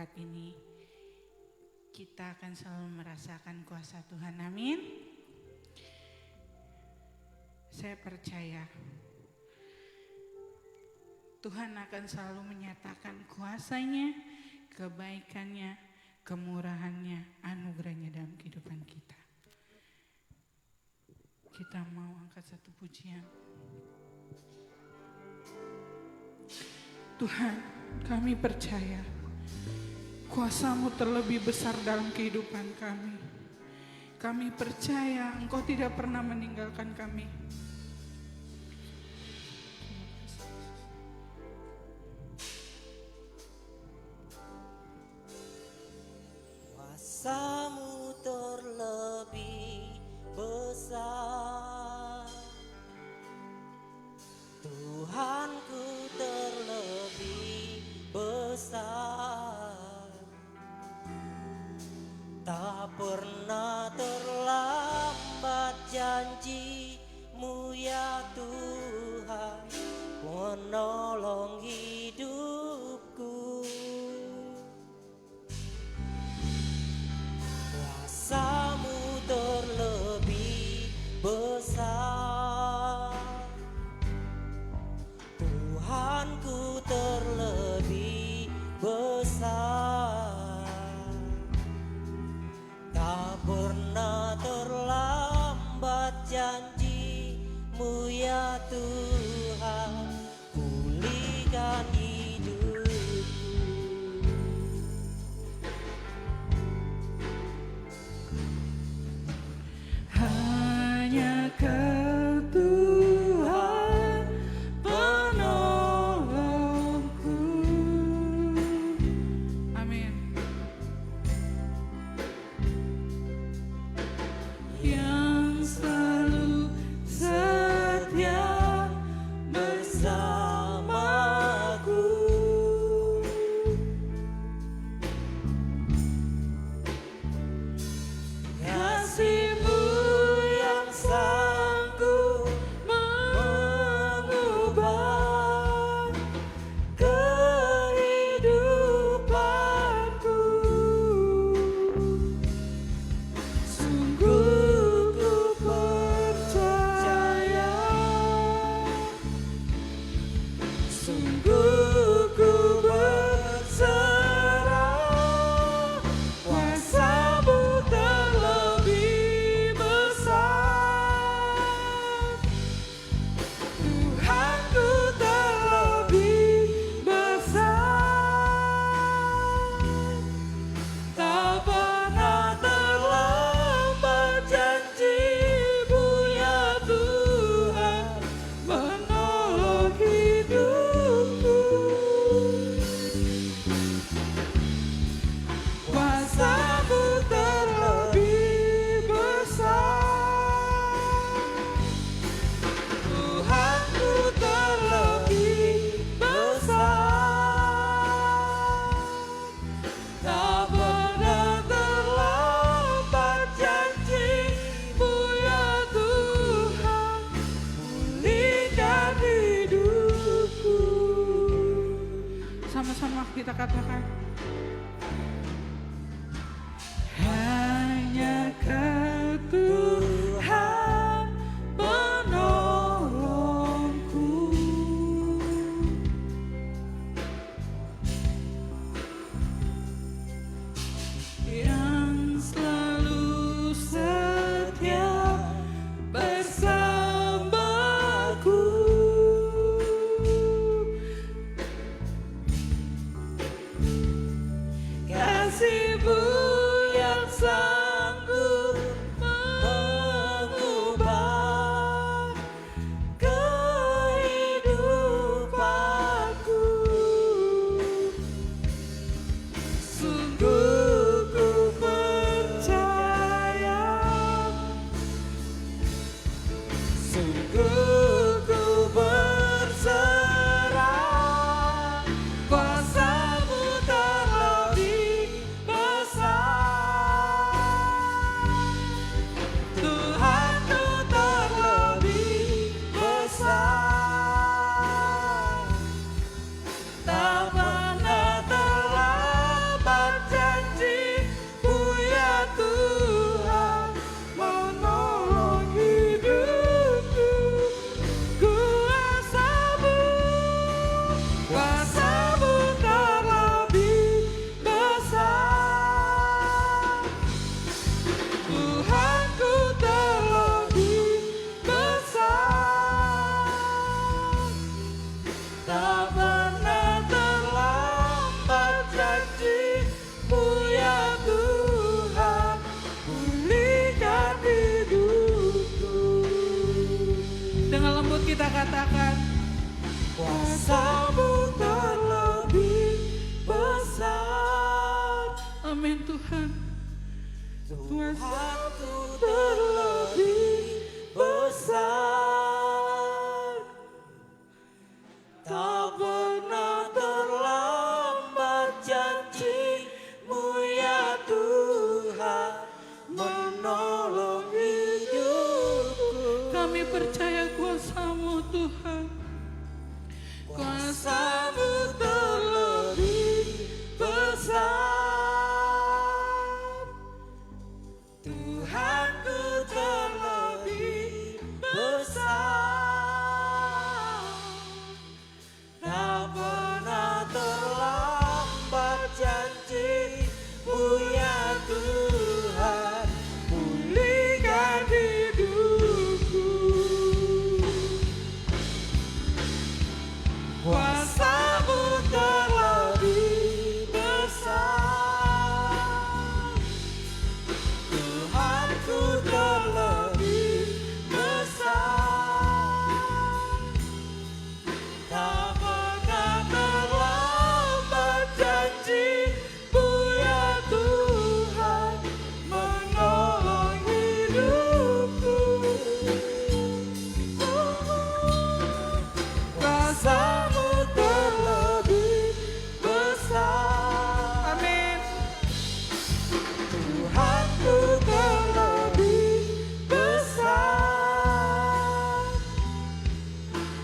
tempat ini, kita akan selalu merasakan kuasa Tuhan. Amin. Saya percaya Tuhan akan selalu menyatakan kuasa-Nya, kebaikannya, kemurahannya, anugerahnya dalam kehidupan kita. Kita mau angkat satu pujian. Tuhan, kami percaya kuasa-Mu terlebih besar dalam kehidupan kami. Kami percaya Engkau tidak pernah meninggalkan kami. Kuasa-Mu terlebih besar, Tuhanku terlebih besar, tak pernah terlambat janji-Mu ya Tuhan, menolong hidupku. Kuasa-Mu terlebih besar, Tuhanku terlebih besar, tak pernah terlambat janji-Mu ya Tuhan, pulihkan hidupku. Hanya Kau Tuhan penolongku. Amin. Yang selalu setia bersamaku. Kasih-Mu yang sanggup mengubah kehidupanku. Sungguh ku percaya, sungguh ku berserah, kuasa-Mu terlebih besar, Tuhanku terlebih besar, tak pernah terlambat janji-Mu ya Tuhan, menolong hidupku. Kuasa-Mu terlebih besar, Tuhanku terlebih besar, tak pernah terlambat janji-Mu ya Tuhan, pulihkan hidupku. Sama-sama kita katakan, hanya Kau Tuhan penolongku. Yang selalu setia bersamaku. Kasih-Mu yang sanggup mengubah kehidupanku. Sungguh ku percaya, sungguh ku berserah, kuasa-Mu terlebih besar, kita katakan, Kuasamu terlebih besar. amin Tuhan. Tuhanku terlebih besar. Tak pernah terlambat janji-Mu ya Tuhan, menolong hidupku. Kami percaya kuasa-Mu Tuhan. Kuasa-Mu terlebih besar. Tuhanku terlebih besar. Tak pernah terlambat janji-Mu ya Tuhan, pulihkan hidupku. Kuasa-Mu terlebih besar. Tuhanku terlebih besar. Tak pernah terlambat janji-Mu ya Tuhan, menolong hidupku. Kuasa-Mu terlebih besar. Amin. Tuhanku terlebih besar.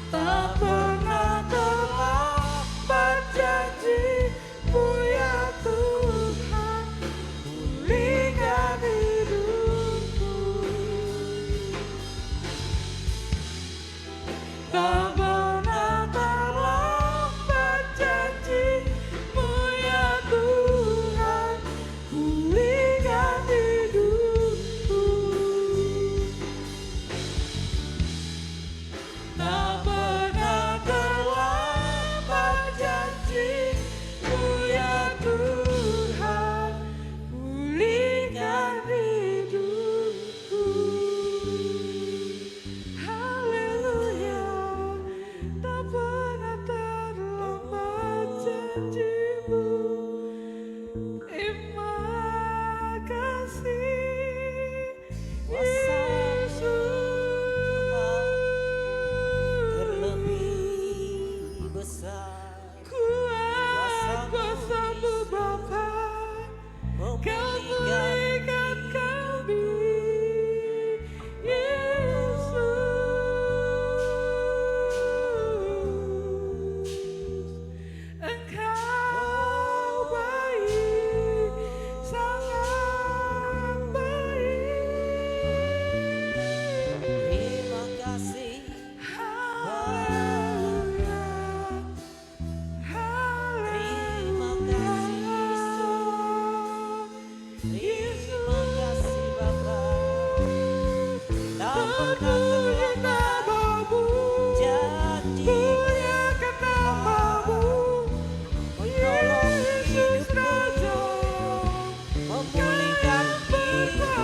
Tak pernah terlambat janji-Mu ya Tuhan, pulihkan hidupku. Tak pernah terlambat janji-Mu ya Tuhan, pulihkan hidupku. Tak pernah terlambat janji-Mu ya Tuhan, pulihkan hidupku. Haleluya, tak pernah terlambat janji-Mu. Terima kasih Yesus. Terlebih besar. Kuat kuasa-Mu Bapa, Kau pulihkan kami, Yesus. Engkau baik, sangat baik. Terima kasih. Haleluya, Terima kasih Yesus. Terima kasih Bapa. Tak pernah terlambat janji menolong hidupku, memulihkan hidupku.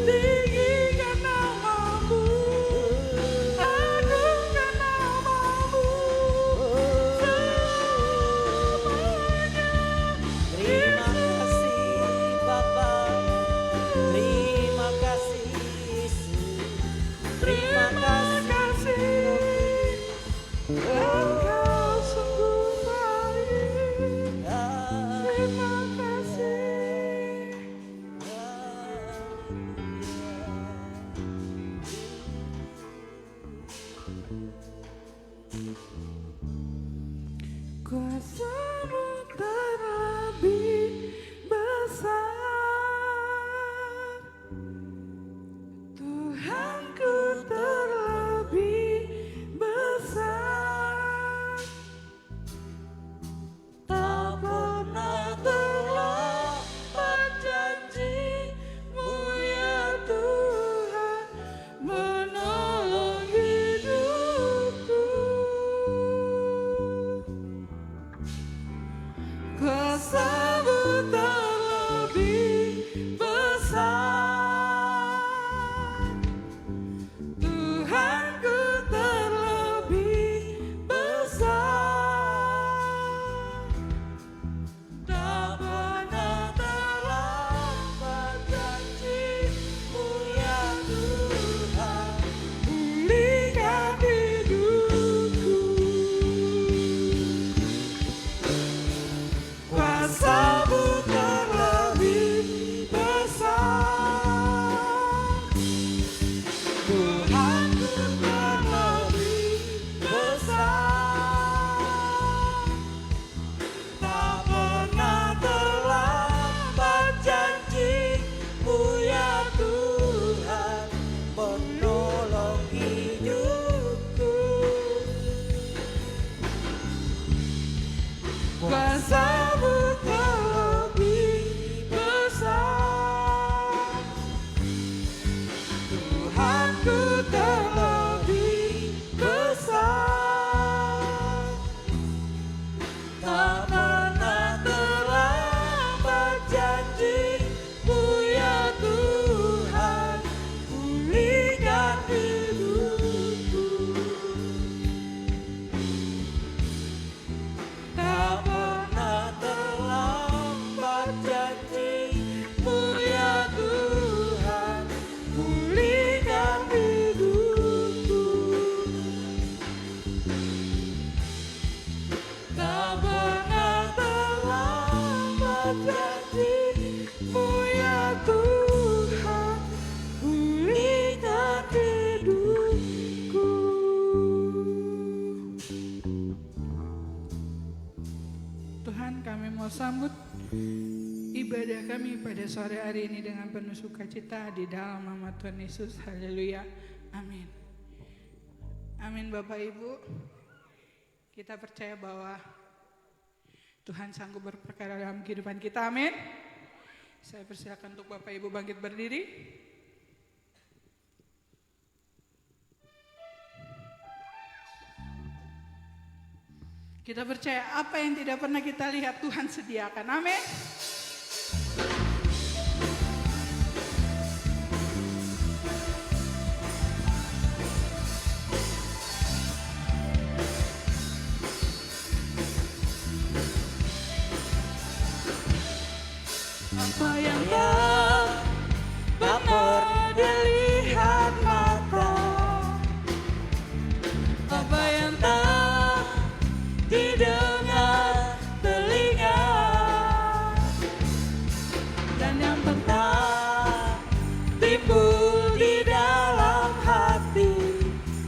Tinggikan nama-Mu, agungkan nama-Mu selamanya. Terima kasih Bapa, terima kasih Yesus, terima kasih. Engkau sungguh baik. Terima kasih. Kuasa-Mu terlebih besar. Tuhanku terlebih besar. Tak pernah terlambat janji-Mu ya Tuhan. kuasa-Mu terlebih besar. Tuhanku terlebih besar. Tak pernah terlambat janji-Mu ya Tuhan, pulihkan hidupku. Tak pernah terlambat janji-Mu ya Tuhan, pulihkan hidupku. Tak pernah terlambat janji-Mu ya Tuhan, pulihkan hidupku. Tuhan, kami mau sambut ibadah kami pada sore hari ini dengan penuh sukacita di dalam nama Tuhan Yesus. Haleluya. Amin. Amin Bapak Ibu. Kita percaya bahwa Tuhan sanggup berperkara dalam kehidupan kita. Amin. Saya persilakan untuk Bapak Ibu bangkit berdiri. Kita percaya apa yang tidak pernah kita lihat Tuhan sediakan. Amin. Apa yang Tak pernah dilihat mata, apa yang tak didengar telinga, dan yang tak timbul di dalam hati,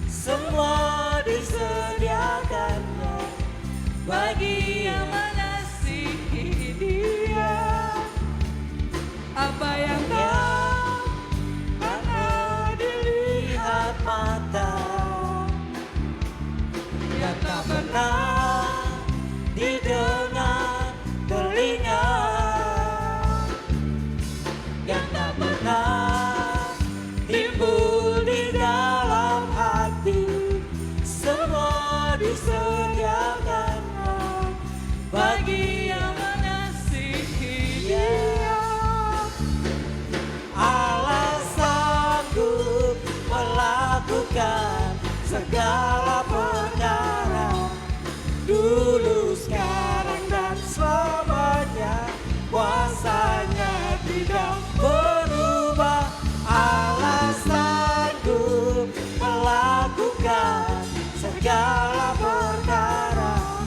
semua disediakannya bagi yang mengasihi Dia. Apa yang pernah dilihat mata, yang tak pernah didengar telinga, yang tak pernah timbul di dalam hati, semua disediakannya bagi yang mengasihi Dia. Allah sanggup melakukan segala perkara, dulu, sekarang, dan selamanya. Kuasanya tidak berubah. Allah sanggup melakukan segala perkara,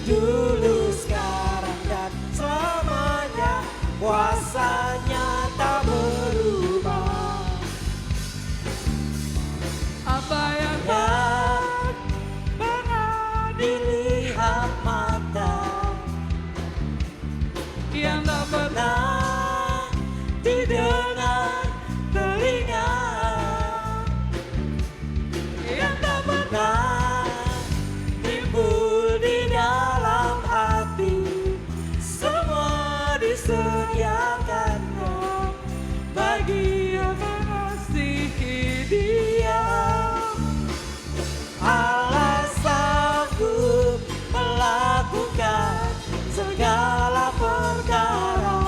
dulu, sekarang, dan selamanya. Kuasanya tak berubah. apa yang Pernah dilihat mata, yang tak pernah pernah didengar telinga, yang tak pernah timbul di dalam hati, semua disediakannya bagi yang mengasihi Dia. Allah sanggup melakukan segala perkara,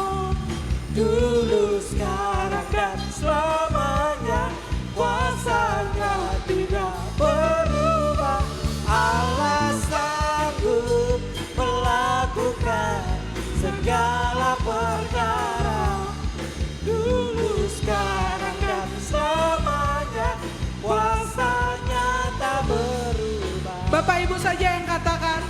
dulu, sekarang, dan selamanya. Kuasanya tidak berubah. Allah sanggup melakukan segala perkara, dulu, sekarang, dan selamanya. Kuasanya tak berubah. Bapak Ibu saja yang katakan.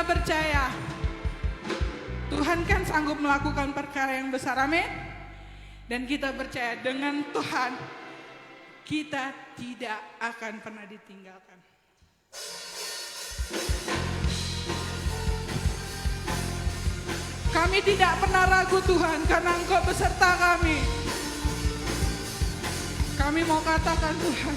kita percaya Tuhan kan sanggup melakukan perkara yang besar, amin. Dan kita percaya dengan Tuhan kita tidak akan pernah ditinggalkan. Kami tidak pernah ragu Tuhan karena Engkau beserta kami. Kami mau katakan Tuhan,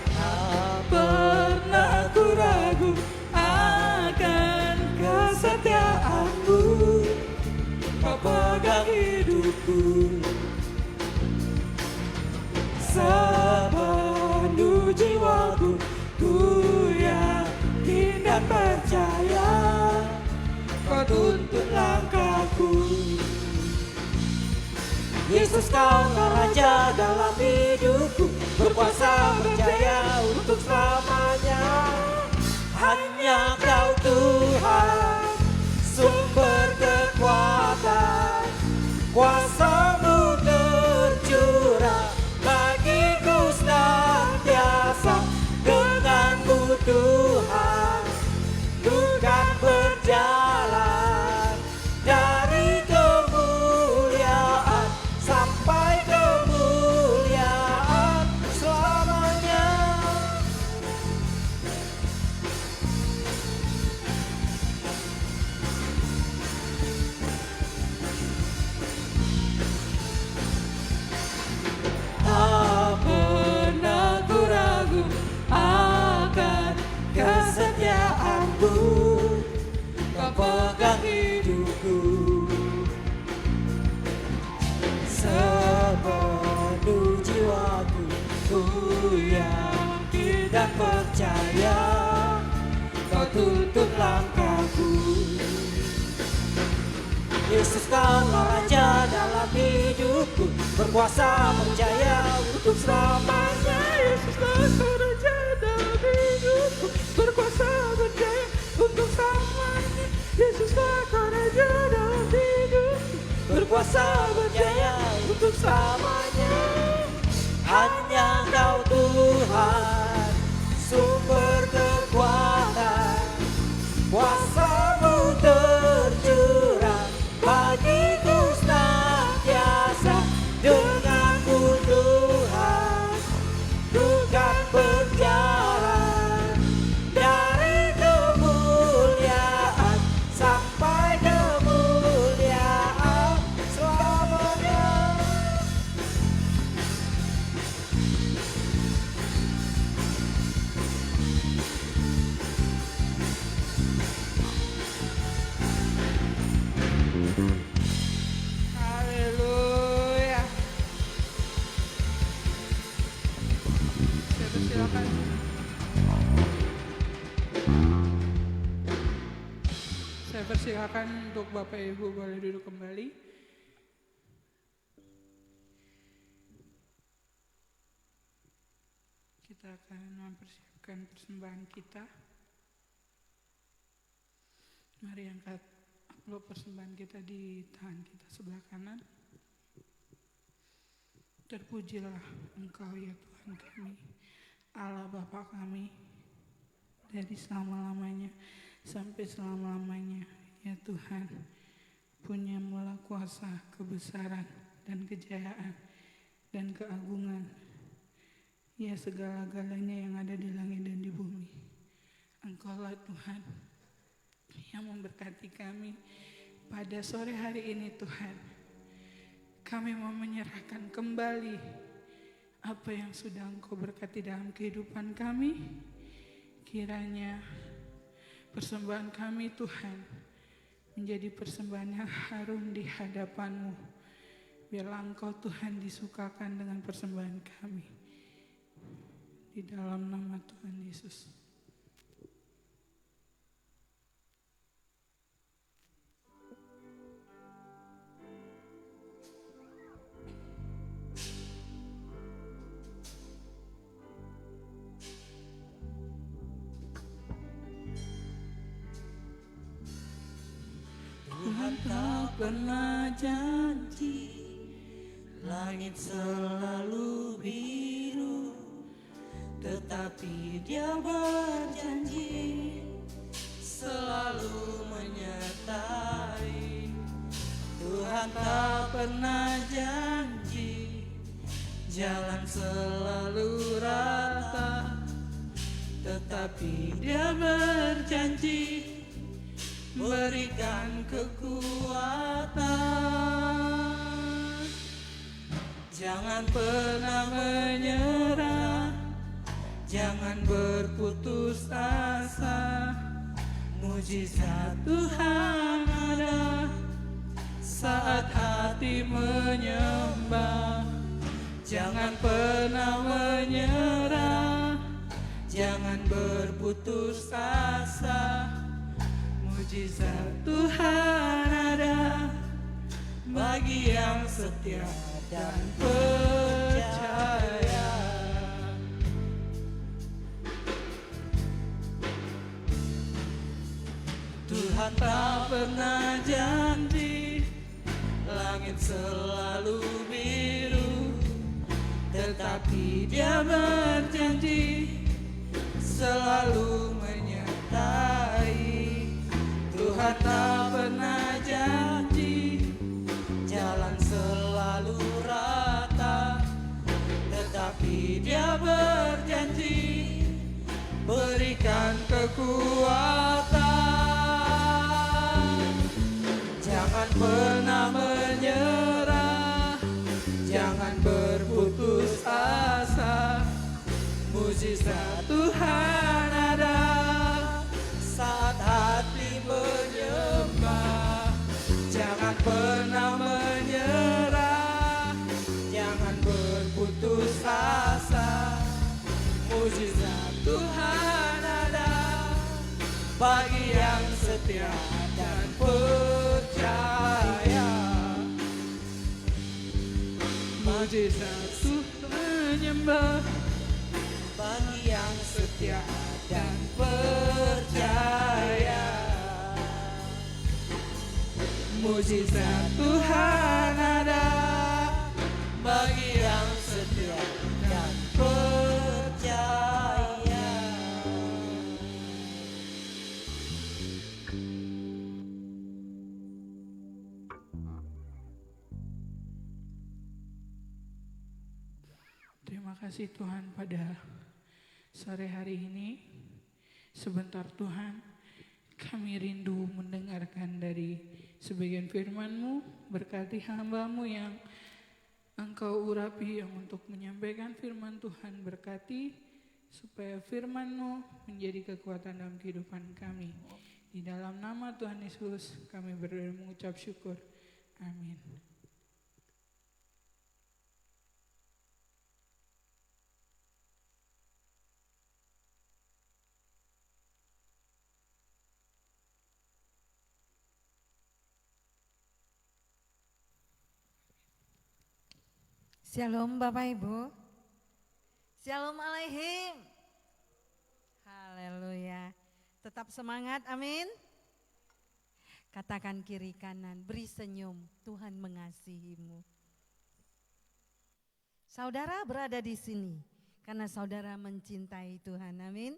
tak pernah ku ragu akan kesetiaan-Mu. Kau pegang hidupku sepenuh jiwaku, ku yakin dan percaya Kau tuntun langkahku. Yesus, Kau Raja dalam hidupku, berkuasa berjaya untuk selamanya. Hanya Kau Tuhan, sumber kekuatan, kuasa-Mu tercurah bagiku senantiasa. Dengan-Mu Tuhan, ku kan berjalan dari kemuliaan sampai kemuliaan selamanya. Tak pernah ku ragu akan kesetiaan-Mu. Kau pegang hidupku sepenuh jiwaku, ku yakin dan percaya Kau tuntun langkahku. Yesus, Kau Raja dalam hidupku, berkuasa berjaya untuk selamanya. Yesus, Kau Raja dalam hidupku, berkuasa berjaya untuk selamanya. Yesus, Kau Raja dalam hidupku, berkuasa berjaya untuk selamanya. Hanya Kau Tuhan, sumber kekuatan, kuasa-Mu tercurah bagiku senantiasa. Dengan-Mu Tuhan, ku kan berjalan dari kemuliaan sampai kemuliaan selamanya. haleluya. Silakan. Saya persilakan untuk Bapak Ibu boleh duduk kembali. Kita akan mempersiapkan persembahan kita. Mari angkat amplop persembahan kita di tangan kita sebelah kanan. Terpujilah Engkau ya Tuhan kami, Allah Bapa kami, dari selama-lamanya sampai selama-lamanya. Ya Tuhan, punya mula kuasa, kebesaran, dan kejayaan, dan keagungan. Ya segala-galanya yang ada di langit dan di bumi. Engkaulah Tuhan yang memberkati kami pada sore hari ini Tuhan. Kami mau menyerahkan kembali apa yang sudah Engkau berkati dalam kehidupan kami. Kiranya persembahan kami Tuhan menjadi persembahan yang harum di hadapan-Mu. Biarlah Engkau Tuhan disukakan dengan persembahan kami. Di dalam nama Tuhan Yesus. Tuhan tak pernah janji langit selalu biru, tetapi Dia berjanji selalu menyertai. Tuhan tak pernah janji jalan selalu rata, tetapi Dia berjanji berikan kekuatan. Jangan pernah menyerah, jangan berputus asa. Mujizat Tuhan ada saat hati menyembah. Jangan pernah menyerah, jangan berputus asa. Mujizat Tuhan ada bagi yang setia dan percaya. Tuhan tak pernah janji langit selalu biru, tetapi Dia berjanji selalu menyertai. Tuhan tak pernah janji jalan selalu rata, tetapi Dia berjanji berikan kekuatan. Jangan pernah menyerah, jangan berputus asa. Mujizat Tuhan ada saat hati menyembah. Jangan pernah menyerah, jangan berputus asa. Mujizat Tuhan ada bagi yang setia dan percaya. Mujizat Tuhan menyembah Bagi yang setia dan percaya. Mujizat Tuhan ada bagi yang setia dan percaya. Terima kasih Tuhan pada sore hari ini. Sebentar Tuhan, kami rindu mendengarkan dari sebagian firman-Mu. Berkati hamba-Mu yang Engkau urapi yang untuk menyampaikan firman Tuhan. Berkati supaya firman-Mu menjadi kekuatan dalam kehidupan kami. Di dalam nama Tuhan Yesus kami berdoa mengucap syukur. Amin. Shalom Bapak Ibu. Shalom Aleihim. Haleluya. Tetap semangat, amin. Katakan kiri kanan, beri senyum, Tuhan mengasihimu. Saudara berada di sini karena saudara mencintai Tuhan, amin.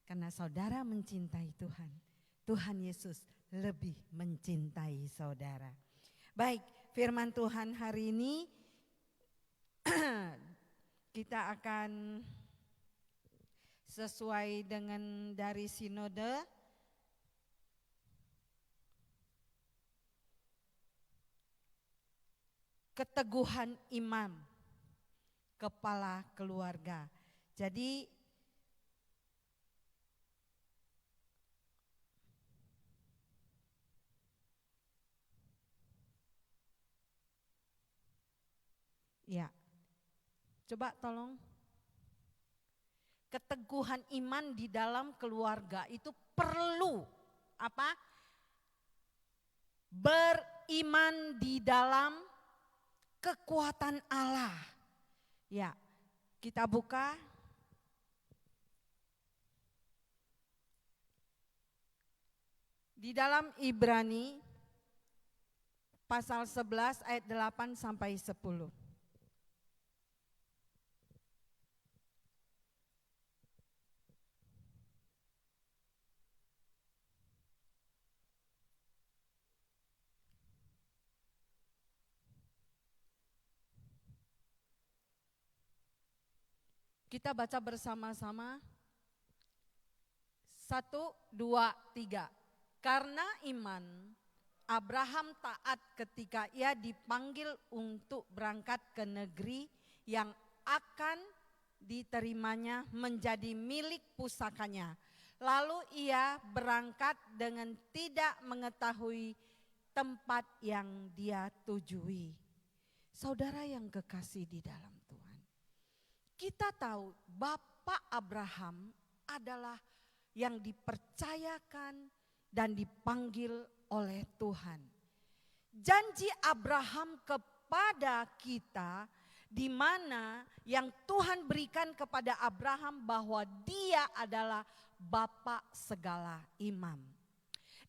Karena saudara mencintai Tuhan, Tuhan Yesus lebih mencintai saudara. Baik, firman Tuhan hari ini kita akan sesuai dengan dari sinode keteguhan imam kepala keluarga. Jadi ya, coba tolong. Keteguhan iman di dalam keluarga itu perlu apa? Beriman di dalam kekuatan Allah. Ya, kita buka di dalam Ibrani pasal 11 ayat 8 sampai 10. Kita baca bersama-sama. 1, 2, 3. Karena iman, Abraham taat ketika ia dipanggil untuk berangkat ke negeri yang akan diterimanya menjadi milik pusakanya. Lalu ia berangkat dengan tidak mengetahui tempat yang dia tujui. Saudara yang kekasih di dalam Tuhan, kita tahu Bapak Abraham adalah yang dipercayakan dan dipanggil oleh Tuhan. Janji Abraham kepada kita, di mana yang Tuhan berikan kepada Abraham bahwa dia adalah Bapa segala imam.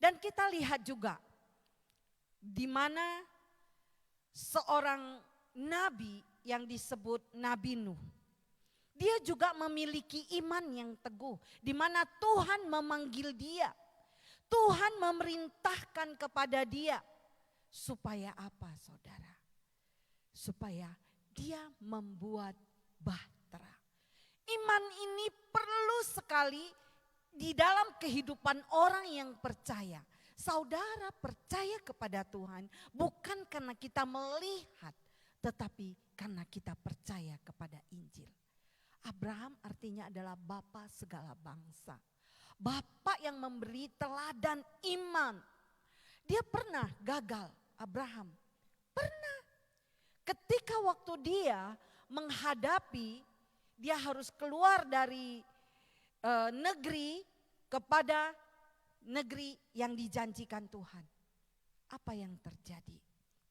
Dan kita lihat juga di mana seorang nabi yang disebut Nabi Nuh. Dia juga memiliki iman yang teguh, di mana Tuhan memanggil dia. Tuhan memerintahkan kepada dia supaya apa, saudara? Supaya dia membuat bahtera. Iman ini perlu sekali di dalam kehidupan orang yang percaya. Saudara percaya kepada Tuhan bukan karena kita melihat, tetapi karena kita percaya kepada Injil. Abraham artinya adalah Bapa segala bangsa. Bapak yang memberi teladan iman. Dia pernah gagal, Abraham. Pernah. Ketika waktu dia menghadapi, dia harus keluar dari negeri kepada negeri yang dijanjikan Tuhan. Apa yang terjadi?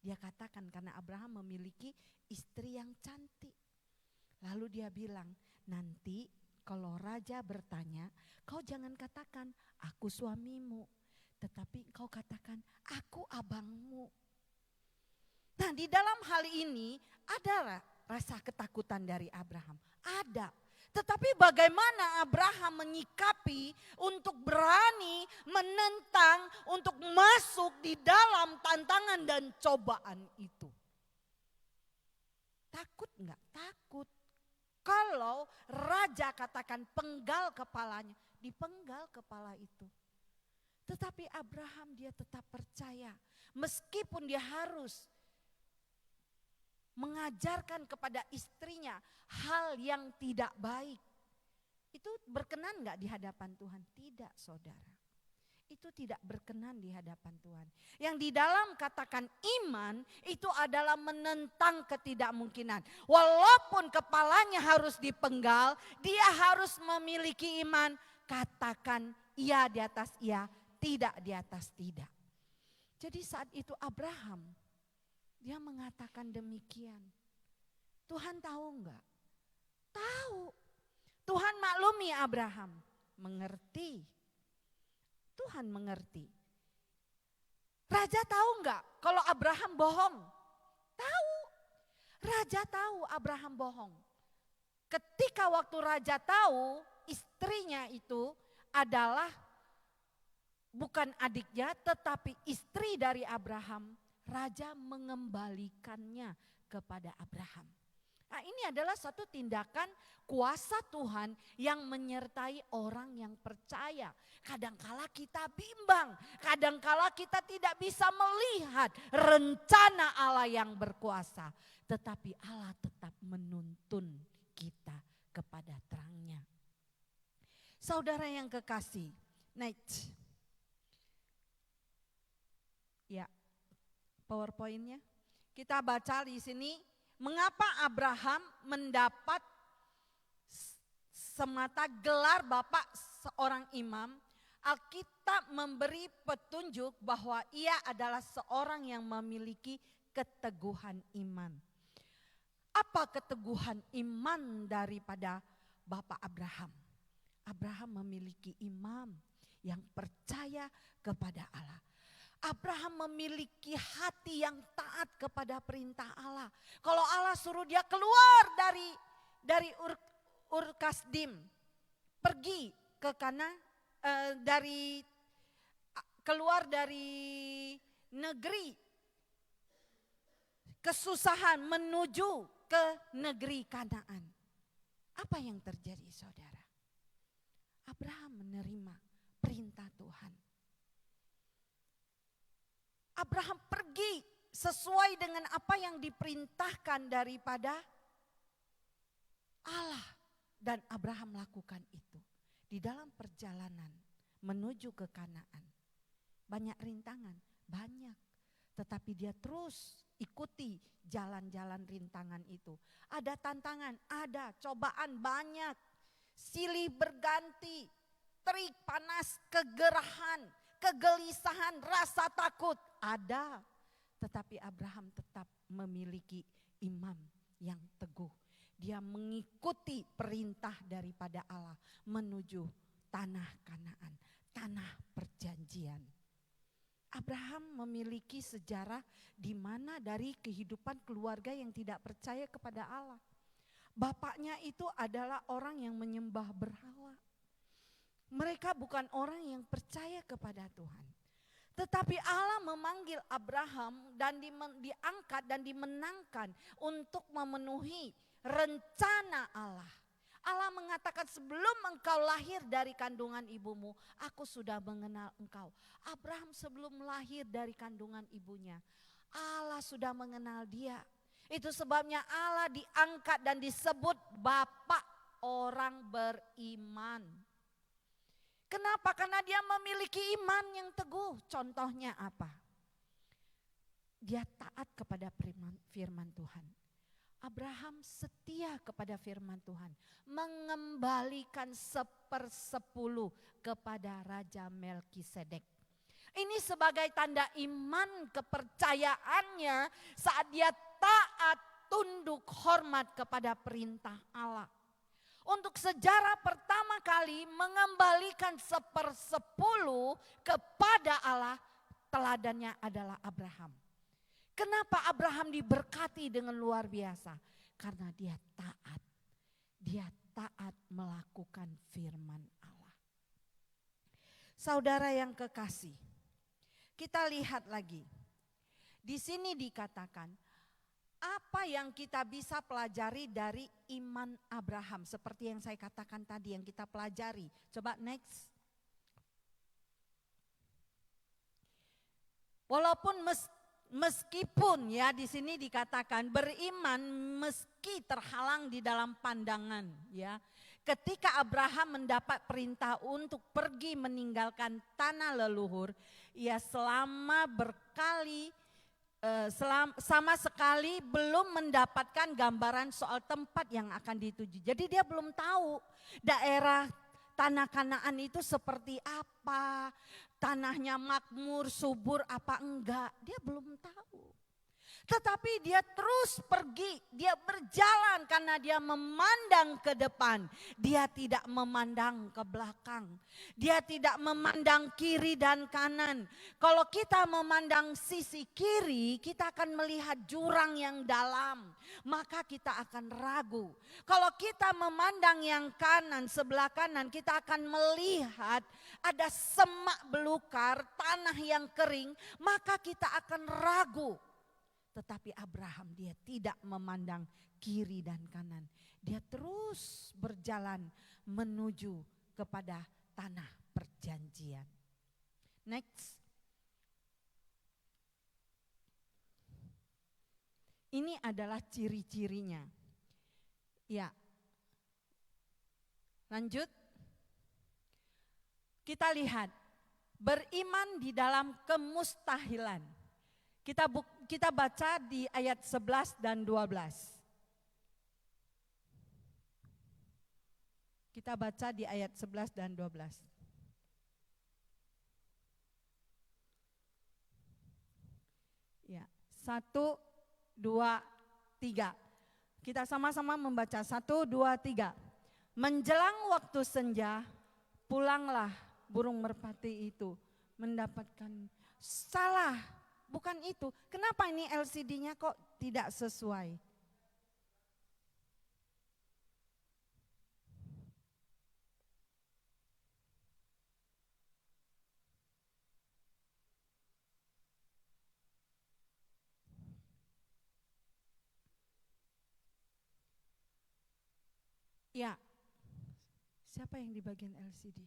Dia katakan karena Abraham memiliki istri yang cantik. Lalu dia bilang, nanti kalau raja bertanya, kau jangan katakan aku suamimu, tetapi kau katakan aku abangmu. Nah, di dalam hal ini ada rasa ketakutan dari Abraham. Ada. Tetapi bagaimana Abraham menyikapi untuk berani menentang, untuk masuk di dalam tantangan dan cobaan itu. Takut enggak? Takut. Kalau raja katakan penggal kepalanya, dipenggal kepala itu. Tetapi Abraham dia tetap percaya. Meskipun dia harus mengajarkan kepada istrinya hal yang tidak baik. Itu berkenan enggak di hadapan Tuhan? Tidak, saudara. Itu tidak berkenan di hadapan Tuhan. Yang di dalam katakan iman itu adalah menentang ketidakmungkinan. Walaupun kepalanya harus dipenggal, dia harus memiliki iman. Katakan iya di atas iya, tidak di atas tidak. Jadi saat itu Abraham, dia mengatakan demikian. Tuhan tahu enggak? Tahu. Tuhan maklumi Abraham, mengerti. Tuhan mengerti. Raja tahu enggak kalau Abraham bohong? Tahu. Raja tahu Abraham bohong. Ketika waktu raja tahu istrinya itu adalah bukan adiknya tetapi istri dari Abraham, raja mengembalikannya kepada Abraham. Nah, ini adalah satu tindakan kuasa Tuhan yang menyertai orang yang percaya. Kadangkala kita bimbang, kadangkala kita tidak bisa melihat rencana Allah yang berkuasa. Tetapi Allah tetap menuntun kita kepada terangnya. Saudara yang kekasih, next. Ya, PowerPoint-nya. Kita baca di sini. Mengapa Abraham mendapat semata gelar bapak seorang imam? Alkitab memberi petunjuk bahwa ia adalah seorang yang memiliki keteguhan iman. Apa keteguhan iman daripada bapak Abraham? Abraham memiliki imam yang percaya kepada Allah. Abraham memiliki hati yang taat kepada perintah Allah. Kalau Allah suruh dia keluar dari Ur Kasdim, pergi ke Kana, keluar dari negeri kesusahan menuju ke negeri Kanaan. Apa yang terjadi saudara? Abraham menerima perintah Tuhan. Abraham pergi sesuai dengan apa yang diperintahkan daripada Allah. Dan Abraham lakukan itu. Di dalam perjalanan menuju ke Kanaan. Banyak rintangan, banyak. Tetapi dia terus ikuti jalan-jalan rintangan itu. Ada tantangan, ada cobaan banyak. Silih berganti, terik panas, kegerahan, kegelisahan, rasa takut ada. Tetapi Abraham tetap memiliki iman yang teguh. Dia mengikuti perintah daripada Allah menuju tanah Kanaan, tanah perjanjian. Abraham memiliki sejarah di mana dari kehidupan keluarga yang tidak percaya kepada Allah. Bapaknya itu adalah orang yang menyembah berhala. Mereka bukan orang yang percaya kepada Tuhan. Tetapi Allah memanggil Abraham dan diangkat dan dimenangkan untuk memenuhi rencana Allah. Allah mengatakan sebelum engkau lahir dari kandungan ibumu, aku sudah mengenal engkau. Abraham sebelum lahir dari kandungan ibunya, Allah sudah mengenal dia. Itu sebabnya Allah diangkat dan disebut Bapa orang beriman. Kenapa? Karena dia memiliki iman yang teguh. Contohnya apa? Dia taat kepada firman Tuhan. Abraham setia kepada firman Tuhan, mengembalikan 1/10 kepada Raja Melkisedek. Ini sebagai tanda iman kepercayaannya saat dia taat, tunduk, hormat kepada perintah Allah. Untuk sejarah pertama kali mengembalikan 1/10 kepada Allah, teladannya adalah Abraham. Kenapa Abraham diberkati dengan luar biasa? Karena dia taat. Dia taat melakukan firman Allah. Saudara yang kekasih, kita lihat lagi. Di sini dikatakan, apa yang kita bisa pelajari dari iman Abraham? Seperti yang saya katakan tadi yang kita pelajari. Coba next. Walaupun meskipun ya di sini dikatakan beriman meski terhalang di dalam pandangan ya. Ketika Abraham mendapat perintah untuk pergi meninggalkan tanah leluhur, ia sama sekali belum mendapatkan gambaran soal tempat yang akan dituju. Jadi dia belum tahu daerah tanah Kanaan itu seperti apa, tanahnya makmur, subur apa enggak, dia belum tahu. Tetapi dia terus pergi, dia berjalan karena dia memandang ke depan. Dia tidak memandang ke belakang. Dia tidak memandang kiri dan kanan. Kalau kita memandang sisi kiri, kita akan melihat jurang yang dalam. Maka kita akan ragu. Kalau kita memandang yang kanan, sebelah kanan, kita akan melihat ada semak belukar, tanah yang kering. Maka kita akan ragu. Tetapi Abraham dia tidak memandang kiri dan kanan. Dia terus berjalan menuju kepada tanah perjanjian. Next. Ini adalah ciri-cirinya. Ya. Lanjut. Kita lihat. Beriman di dalam kemustahilan. Kita baca di ayat 11 dan 12. Kita baca di ayat 11 dan 12. Ya, 1, 2, 3. Kita sama-sama membaca 1, 2, 3. Menjelang waktu senja, pulanglah burung merpati itu mendapatkan salah. Bukan itu. Kenapa ini LCD-nya kok tidak sesuai? Ya, siapa yang di bagian LCD?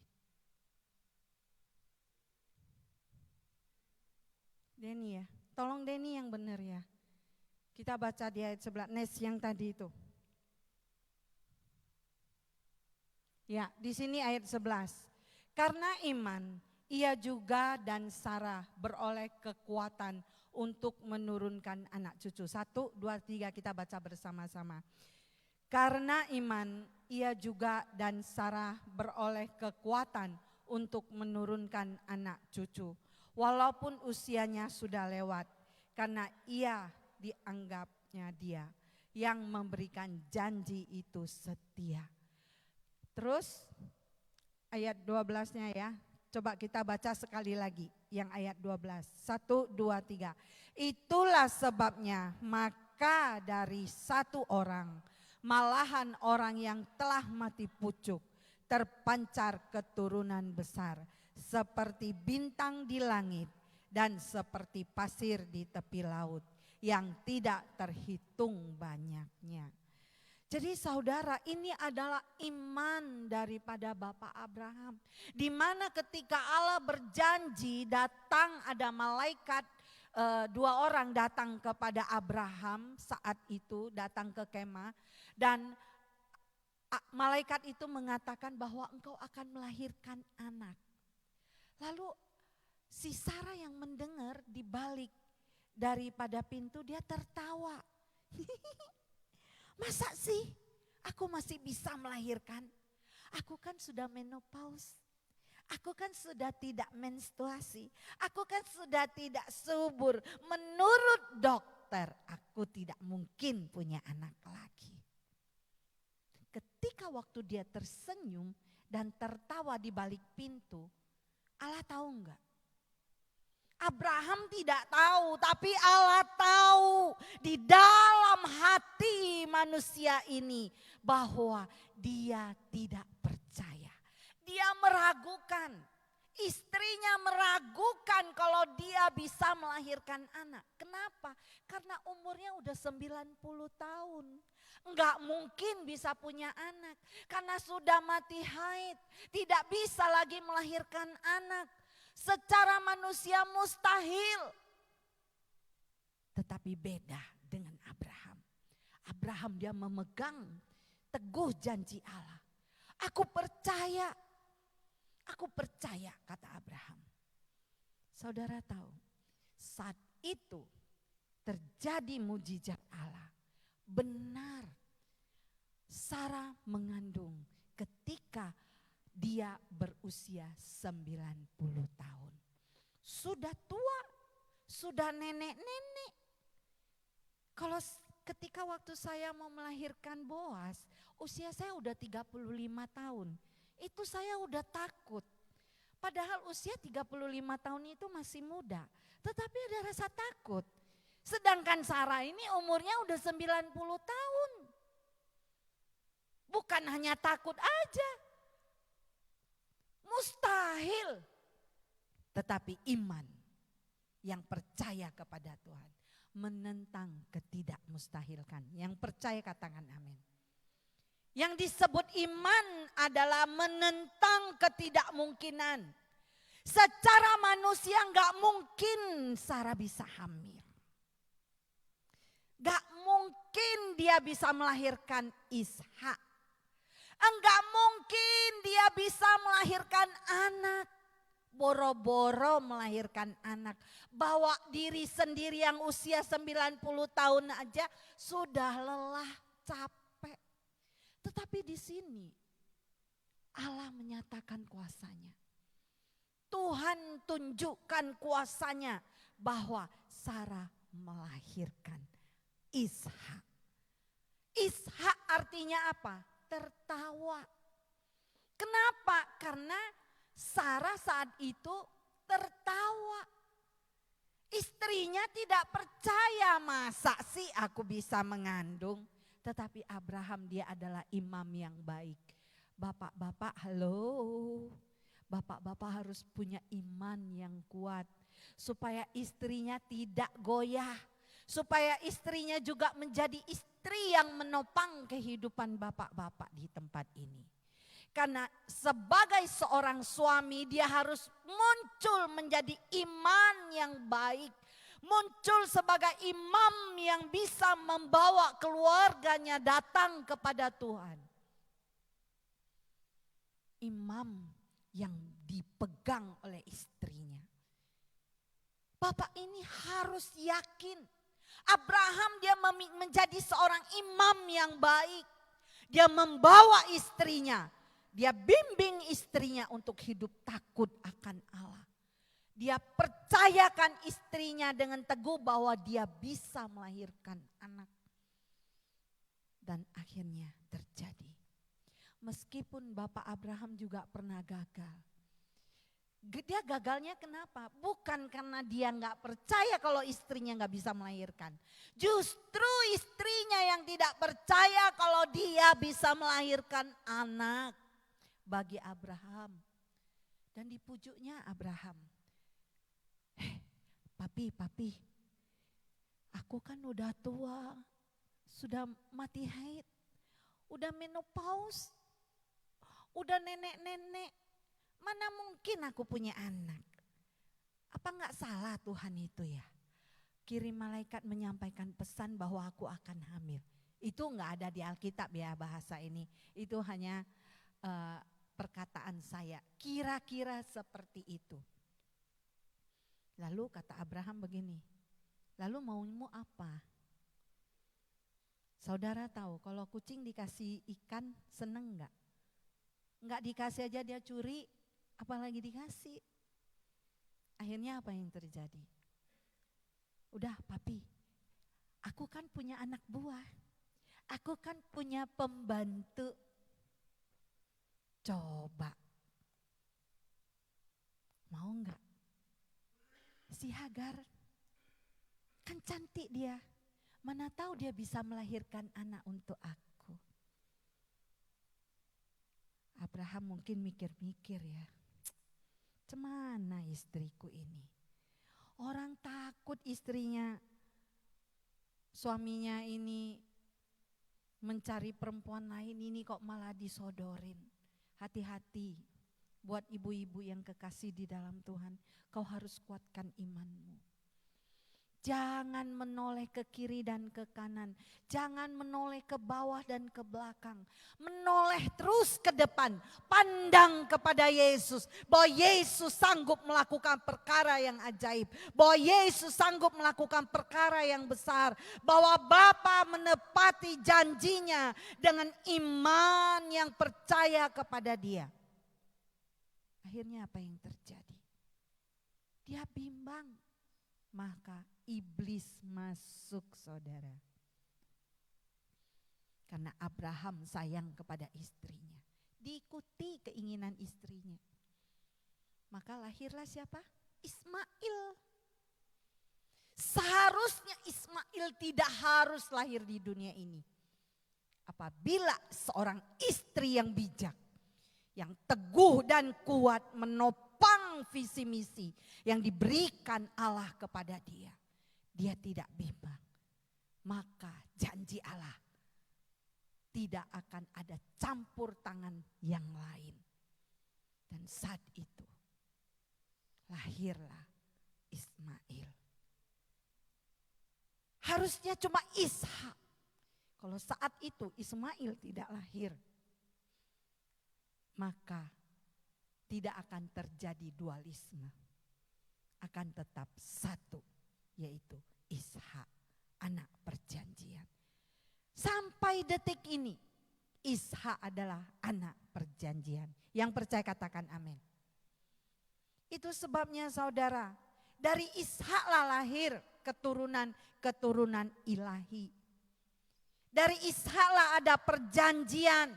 Denny ya, tolong Denny yang benar ya. Kita baca di ayat 11, Nes yang tadi itu. Ya, di sini ayat 11. Karena iman, ia juga dan Sarah beroleh kekuatan untuk menurunkan anak cucu. 1, 2, 3 kita baca bersama-sama. Karena iman, ia juga dan Sarah beroleh kekuatan untuk menurunkan anak cucu. Walaupun usianya sudah lewat, karena ia dianggapnya dia yang memberikan janji itu setia. Terus ayat 12-nya ya, coba kita baca sekali lagi yang ayat 12. 1, 2, 3. Itulah sebabnya maka dari satu orang, malahan orang yang telah mati pucuk, terpancar keturunan besar, seperti bintang di langit dan seperti pasir di tepi laut yang tidak terhitung banyaknya. Jadi saudara, ini adalah iman daripada Bapak Abraham. Di mana ketika Allah berjanji datang ada malaikat, 2 orang datang kepada Abraham saat itu, datang ke kemah. Dan malaikat itu mengatakan bahwa engkau akan melahirkan anak. Lalu si Sarah yang mendengar di balik daripada pintu dia tertawa. Masa sih aku masih bisa melahirkan? Aku kan sudah menopause. Aku kan sudah tidak menstruasi. Aku kan sudah tidak subur. Menurut dokter aku tidak mungkin punya anak lagi. Ketika waktu dia tersenyum dan tertawa di balik pintu, Allah tahu enggak? Abraham tidak tahu, tapi Allah tahu di dalam hati manusia ini bahwa dia tidak percaya. Dia meragukan, istrinya meragukan kalau dia bisa melahirkan anak. Kenapa? Karena umurnya udah 90 tahun. Enggak mungkin bisa punya anak karena sudah mati haid, tidak bisa lagi melahirkan anak. Secara manusia mustahil. Tetapi beda dengan Abraham. Abraham dia memegang teguh janji Allah. Aku percaya kata Abraham. Saudara tahu, saat itu terjadi mujizat Allah. Benar, Sarah mengandung ketika dia berusia 90 tahun. Sudah tua, sudah nenek-nenek. Kalau ketika waktu saya mau melahirkan Boas, usia saya udah 35 tahun. Itu saya udah takut. Padahal usia 35 tahun itu masih muda. Tetapi ada rasa takut. Sedangkan Sarah ini umurnya udah 90 tahun. Bukan hanya takut aja. Mustahil. Tetapi iman yang percaya kepada Tuhan menentang ketidakmustahilkan. Yang percaya katakan amin. Yang disebut iman adalah menentang ketidakmungkinan. Secara manusia enggak mungkin Sarah bisa hamil. Enggak mungkin dia bisa melahirkan Ishak. Enggak mungkin dia bisa melahirkan anak. Boro-boro melahirkan anak. Bawa diri sendiri yang usia 90 tahun aja sudah lelah, capek. Tetapi di sini Allah menyatakan kuasanya. Tuhan tunjukkan kuasanya bahwa Sarah melahirkan Ishak. Ishak artinya apa? Tertawa. Kenapa? Karena Sarah saat itu tertawa. Istrinya tidak percaya, masa sih aku bisa mengandung. Tetapi Abraham dia adalah imam yang baik. Bapak-bapak halo. Bapak-bapak harus punya iman yang kuat. Supaya istrinya tidak goyah. Supaya istrinya juga menjadi istri yang menopang kehidupan bapak-bapak di tempat ini. Karena sebagai seorang suami dia harus muncul menjadi iman yang baik. Muncul sebagai imam yang bisa membawa keluarganya datang kepada Tuhan. Imam yang dipegang oleh istrinya. Bapak ini harus yakin. Abraham dia menjadi seorang imam yang baik. Dia membawa istrinya. Dia bimbing istrinya untuk hidup takut akan Allah. Dia percayakan istrinya dengan teguh bahwa dia bisa melahirkan anak. Dan akhirnya terjadi. Meskipun Bapak Abraham juga pernah gagal. Dia gagalnya kenapa? Bukan karena dia nggak percaya kalau istrinya nggak bisa melahirkan. Justru istrinya yang tidak percaya kalau dia bisa melahirkan anak bagi Abraham. Dan dipujuknya Abraham. Papi, aku kan udah tua, sudah mati haid, udah menopause, udah nenek-nenek. Mana mungkin aku punya anak? Apa enggak salah Tuhan itu ya? Kirim malaikat menyampaikan pesan bahwa aku akan hamil. Itu enggak ada di Alkitab ya bahasa ini. Itu hanya perkataan saya. Kira-kira seperti itu. Lalu kata Abraham begini. Lalu maumu apa? Saudara tahu kalau kucing dikasih ikan seneng enggak? Enggak dikasih aja dia curi. Apalagi dikasih. Akhirnya apa yang terjadi? Udah papi, aku kan punya anak buah. Aku kan punya pembantu. Coba. Mau enggak? Si Hagar. Kan cantik dia. Mana tahu dia bisa melahirkan anak untuk aku. Abraham mungkin mikir-mikir ya. Cemana istriku ini? Orang takut istrinya, suaminya ini mencari perempuan lain, ini kok malah disodorin. Hati-hati buat ibu-ibu yang kekasih di dalam Tuhan, kau harus kuatkan imanmu. Jangan menoleh ke kiri dan ke kanan. Jangan menoleh ke bawah dan ke belakang. Menoleh terus ke depan. Pandang kepada Yesus. Bahwa Yesus sanggup melakukan perkara yang ajaib. Bahwa Yesus sanggup melakukan perkara yang besar. Bahwa Bapa menepati janjinya dengan iman yang percaya kepada Dia. Akhirnya apa yang terjadi? Dia bimbang. Maka iblis masuk, saudara. Karena Abraham sayang kepada istrinya. Diikuti keinginan istrinya. Maka lahirlah siapa? Ismail. Seharusnya Ismail tidak harus lahir di dunia ini. Apabila seorang istri yang bijak, yang teguh dan kuat menopang visi misi yang diberikan Allah kepada dia. Dia tidak bimbang. Maka janji Allah tidak akan ada campur tangan yang lain. Dan saat itu lahirlah Ismail. Harusnya cuma Ishak. Kalau saat itu Ismail tidak lahir, maka tidak akan terjadi dualisme. Akan tetap satu, yaitu Ishak, anak perjanjian. Sampai detik ini, Ishak adalah anak perjanjian. Yang percaya katakan amin. Itu sebabnya saudara, dari Ishaklah lahir keturunan ilahi. Dari Ishaklah ada perjanjian.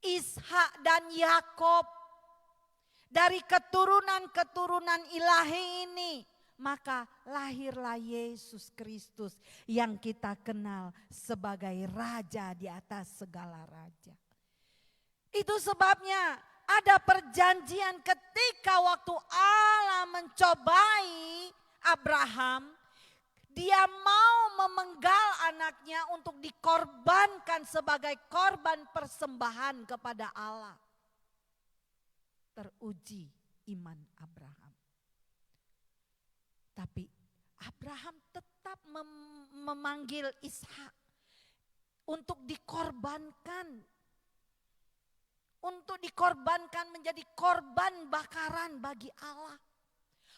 Ishak dan Yakob, dari keturunan ilahi ini, maka lahirlah Yesus Kristus yang kita kenal sebagai Raja di atas segala raja. Itu sebabnya ada perjanjian ketika waktu Allah mencobai Abraham, Dia mau memenggal anaknya untuk dikorbankan sebagai korban persembahan kepada Allah. Teruji iman Abraham. Tapi Abraham tetap memanggil Ishak untuk dikorbankan. Untuk dikorbankan menjadi korban bakaran bagi Allah.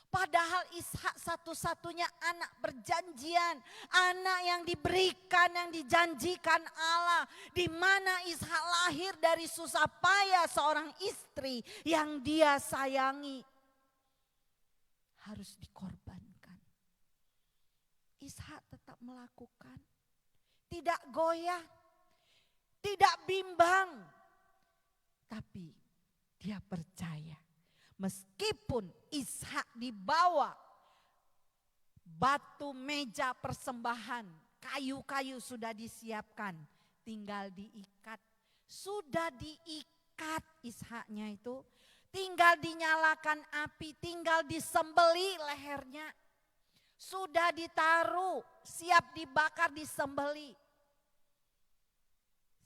Padahal Ishak satu-satunya anak perjanjian, anak yang diberikan, yang dijanjikan Allah, di mana Ishak lahir dari susah payah seorang istri yang dia sayangi, harus dikorbankan. Ishak tetap melakukan, tidak goyah, tidak bimbang, tapi dia percaya. Meskipun Ishak dibawa batu meja persembahan, kayu-kayu sudah disiapkan, tinggal diikat. Sudah diikat Ishaknya itu, tinggal dinyalakan api, tinggal disembeli lehernya. Sudah ditaruh, siap dibakar, disembeli.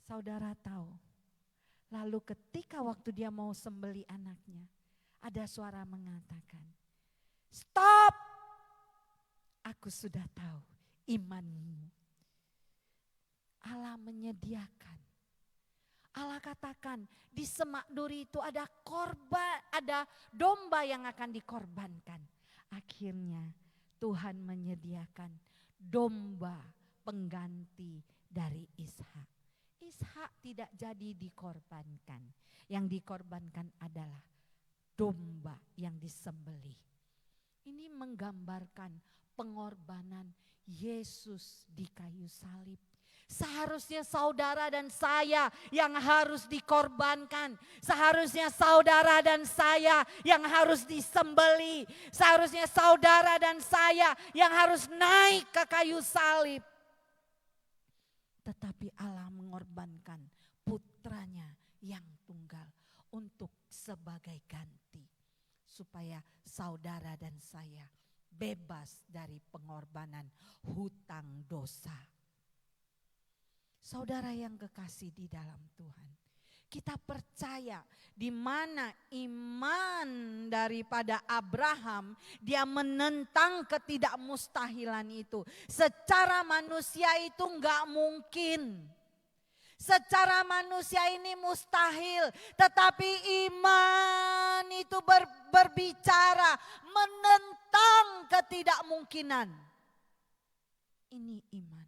Saudara tahu, lalu ketika waktu dia mau sembeli anaknya, ada suara mengatakan, stop, aku sudah tahu imanmu. Allah menyediakan. Allah katakan di semak duri itu ada korban, ada domba yang akan dikorbankan. Akhirnya Tuhan menyediakan domba pengganti dari Ishak. Ishak tidak jadi dikorbankan. Yang dikorbankan adalah domba yang disembelih. Ini menggambarkan pengorbanan Yesus di kayu salib. Seharusnya saudara dan saya yang harus dikorbankan. Seharusnya saudara dan saya yang harus disembelih. Seharusnya saudara dan saya yang harus naik ke kayu salib. Tetapi Allah mengorbankan putranya yang tunggal untuk sebagai ganti. Supaya saudara dan saya bebas dari pengorbanan hutang dosa. Saudara yang kekasih di dalam Tuhan, kita percaya di mana iman daripada Abraham, dia menentang ketidakmustahilan itu. Secara manusia itu enggak mungkin. Secara manusia ini mustahil, tetapi iman itu berbicara menentang ketidakmungkinan. Ini iman.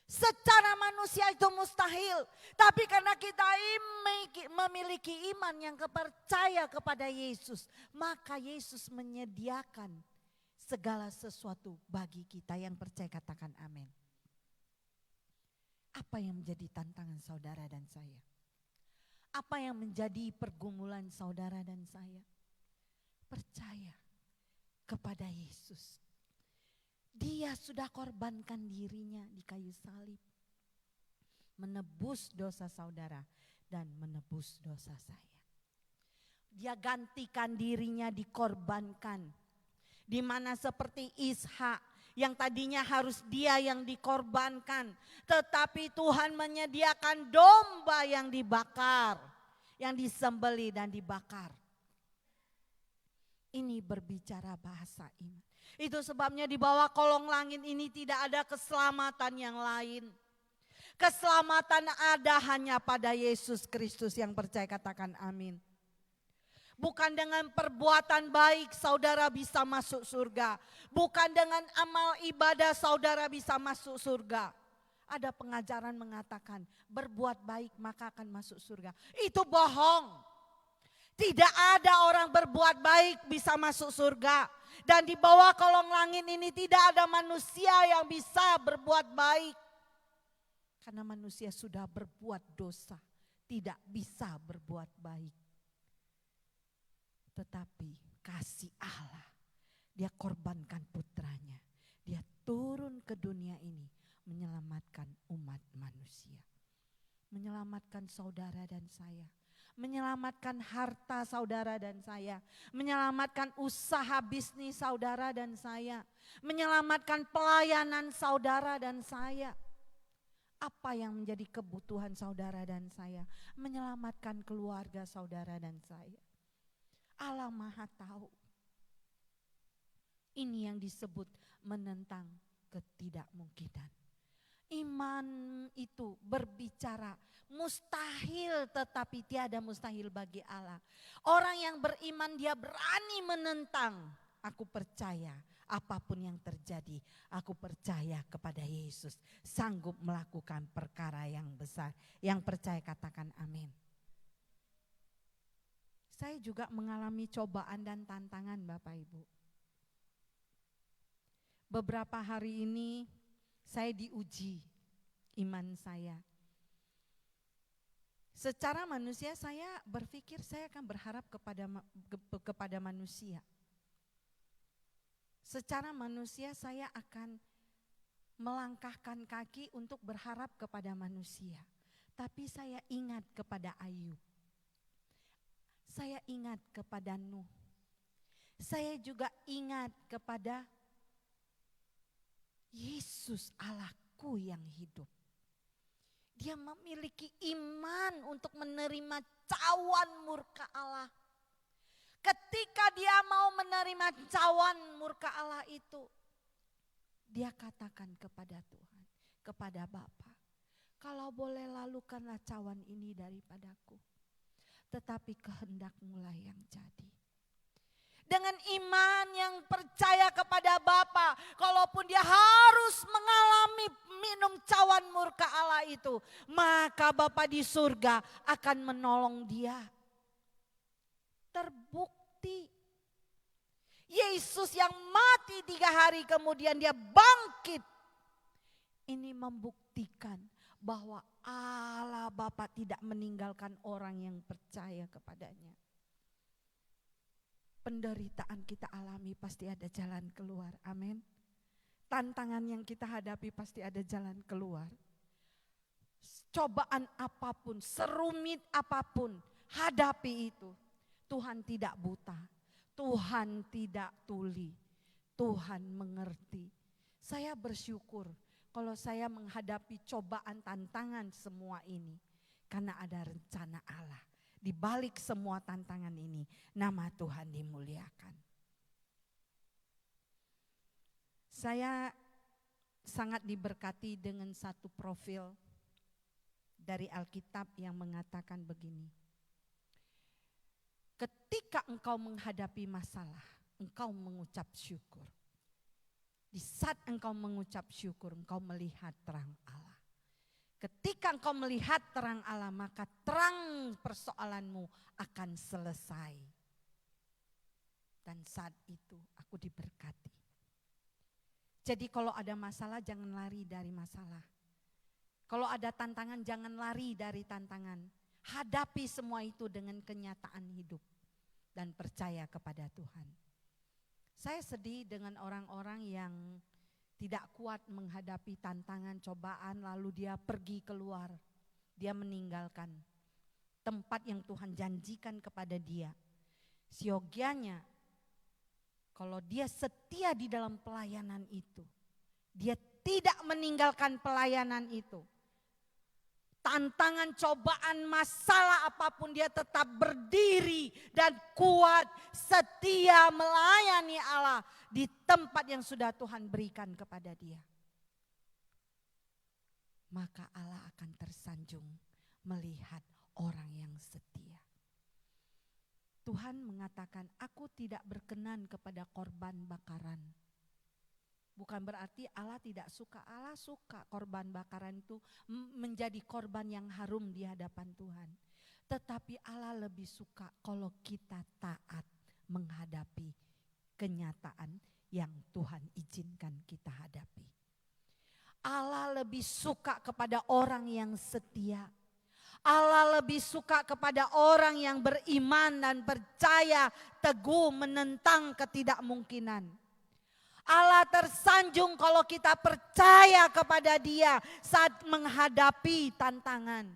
Secara manusia itu mustahil, tapi karena kita memiliki iman yang percaya kepada Yesus, maka Yesus menyediakan segala sesuatu bagi kita yang percaya, katakan amin. Apa yang menjadi tantangan saudara dan saya? Apa yang menjadi pergumulan saudara dan saya? Percaya kepada Yesus. Dia sudah korbankan dirinya di kayu salib. Menebus dosa saudara dan menebus dosa saya. Dia gantikan dirinya, dikorbankan. Di mana seperti Ishak yang tadinya harus dia yang dikorbankan, tetapi Tuhan menyediakan domba yang dibakar, yang disembeli dan dibakar. Ini berbicara bahasa iman. Itu sebabnya di bawah kolong langit ini tidak ada keselamatan yang lain. Keselamatan ada hanya pada Yesus Kristus. Yang percaya katakan amin. Bukan dengan perbuatan baik saudara bisa masuk surga. Bukan dengan amal ibadah saudara bisa masuk surga. Ada pengajaran mengatakan berbuat baik maka akan masuk surga. Itu bohong. Tidak ada orang berbuat baik bisa masuk surga. Dan di bawah kolong langit ini tidak ada manusia yang bisa berbuat baik. Karena manusia sudah berbuat dosa, tidak bisa berbuat baik. Tetapi kasih Allah, dia korbankan putranya. Dia turun ke dunia ini menyelamatkan umat manusia. Menyelamatkan saudara dan saya. menyelamatkan harta saudara dan saya, menyelamatkan usaha bisnis saudara dan saya, menyelamatkan pelayanan saudara dan saya. Apa yang menjadi kebutuhan saudara dan saya? Menyelamatkan keluarga saudara dan saya. Allah Maha tahu. Ini yang disebut menentang ketidakmungkinan. Iman itu berbicara mustahil, tetapi tiada mustahil bagi Allah. Orang yang beriman dia berani menentang. Aku percaya apapun yang terjadi, aku percaya kepada Yesus sanggup melakukan perkara yang besar. Yang percaya katakan amin. Saya juga mengalami cobaan dan tantangan Bapak Ibu. Beberapa hari ini saya diuji iman saya. Secara manusia saya berpikir saya akan berharap kepada manusia. Secara manusia saya akan melangkahkan kaki untuk berharap kepada manusia. Tapi saya ingat kepada Ayub. Saya ingat kepada Nuh. Saya juga ingat kepada Yesus Allahku yang hidup. Dia memiliki iman untuk menerima cawan murka Allah. Ketika dia mau menerima cawan murka Allah itu, dia katakan kepada Tuhan, kepada Bapa, kalau boleh lalukanlah cawan ini daripadaku, tetapi kehendak-Mu lah yang jadi. Dengan iman yang percaya kepada Bapa, kalaupun dia harus mengalami minum cawan murka Allah itu, maka Bapa di surga akan menolong dia. Terbukti Yesus yang mati 3 hari kemudian dia bangkit. Ini membuktikan bahwa Allah Bapa tidak meninggalkan orang yang percaya kepadanya. Penderitaan kita alami pasti ada jalan keluar, amin. Tantangan yang kita hadapi pasti ada jalan keluar. Cobaan apapun, serumit apapun, hadapi itu. Tuhan tidak buta, Tuhan tidak tuli, Tuhan mengerti. Saya bersyukur kalau saya menghadapi cobaan tantangan semua ini. Karena ada rencana Allah. Di balik semua tantangan ini, nama Tuhan dimuliakan. Saya sangat diberkati dengan satu profil dari Alkitab yang mengatakan begini. Ketika engkau menghadapi masalah, engkau mengucap syukur. Di saat engkau mengucap syukur, engkau melihat terang Allah. Ketika engkau melihat terang Allah, maka terang persoalanmu akan selesai. Dan saat itu aku diberkati. Jadi kalau ada masalah jangan lari dari masalah. Kalau ada tantangan jangan lari dari tantangan. Hadapi semua itu dengan kenyataan hidup dan percaya kepada Tuhan. Saya sedih dengan orang-orang yang tidak kuat menghadapi tantangan, cobaan, lalu dia pergi keluar. Dia meninggalkan tempat yang Tuhan janjikan kepada dia. Siogianya, kalau dia setia di dalam pelayanan itu, dia tidak meninggalkan pelayanan itu. Tantangan, cobaan, masalah apapun dia tetap berdiri dan kuat, setia melayani Allah di tempat yang sudah Tuhan berikan kepada dia. Maka Allah akan tersanjung melihat orang yang setia. Tuhan mengatakan, aku tidak berkenan kepada korban bakaran. Bukan berarti Allah tidak suka, Allah suka korban bakaran itu menjadi korban yang harum di hadapan Tuhan. Tetapi Allah lebih suka kalau kita taat menghadapi kenyataan yang Tuhan izinkan kita hadapi. Allah lebih suka kepada orang yang setia. Allah lebih suka kepada orang yang beriman dan percaya teguh menentang ketidakmungkinan. Allah tersanjung kalau kita percaya kepada Dia saat menghadapi tantangan.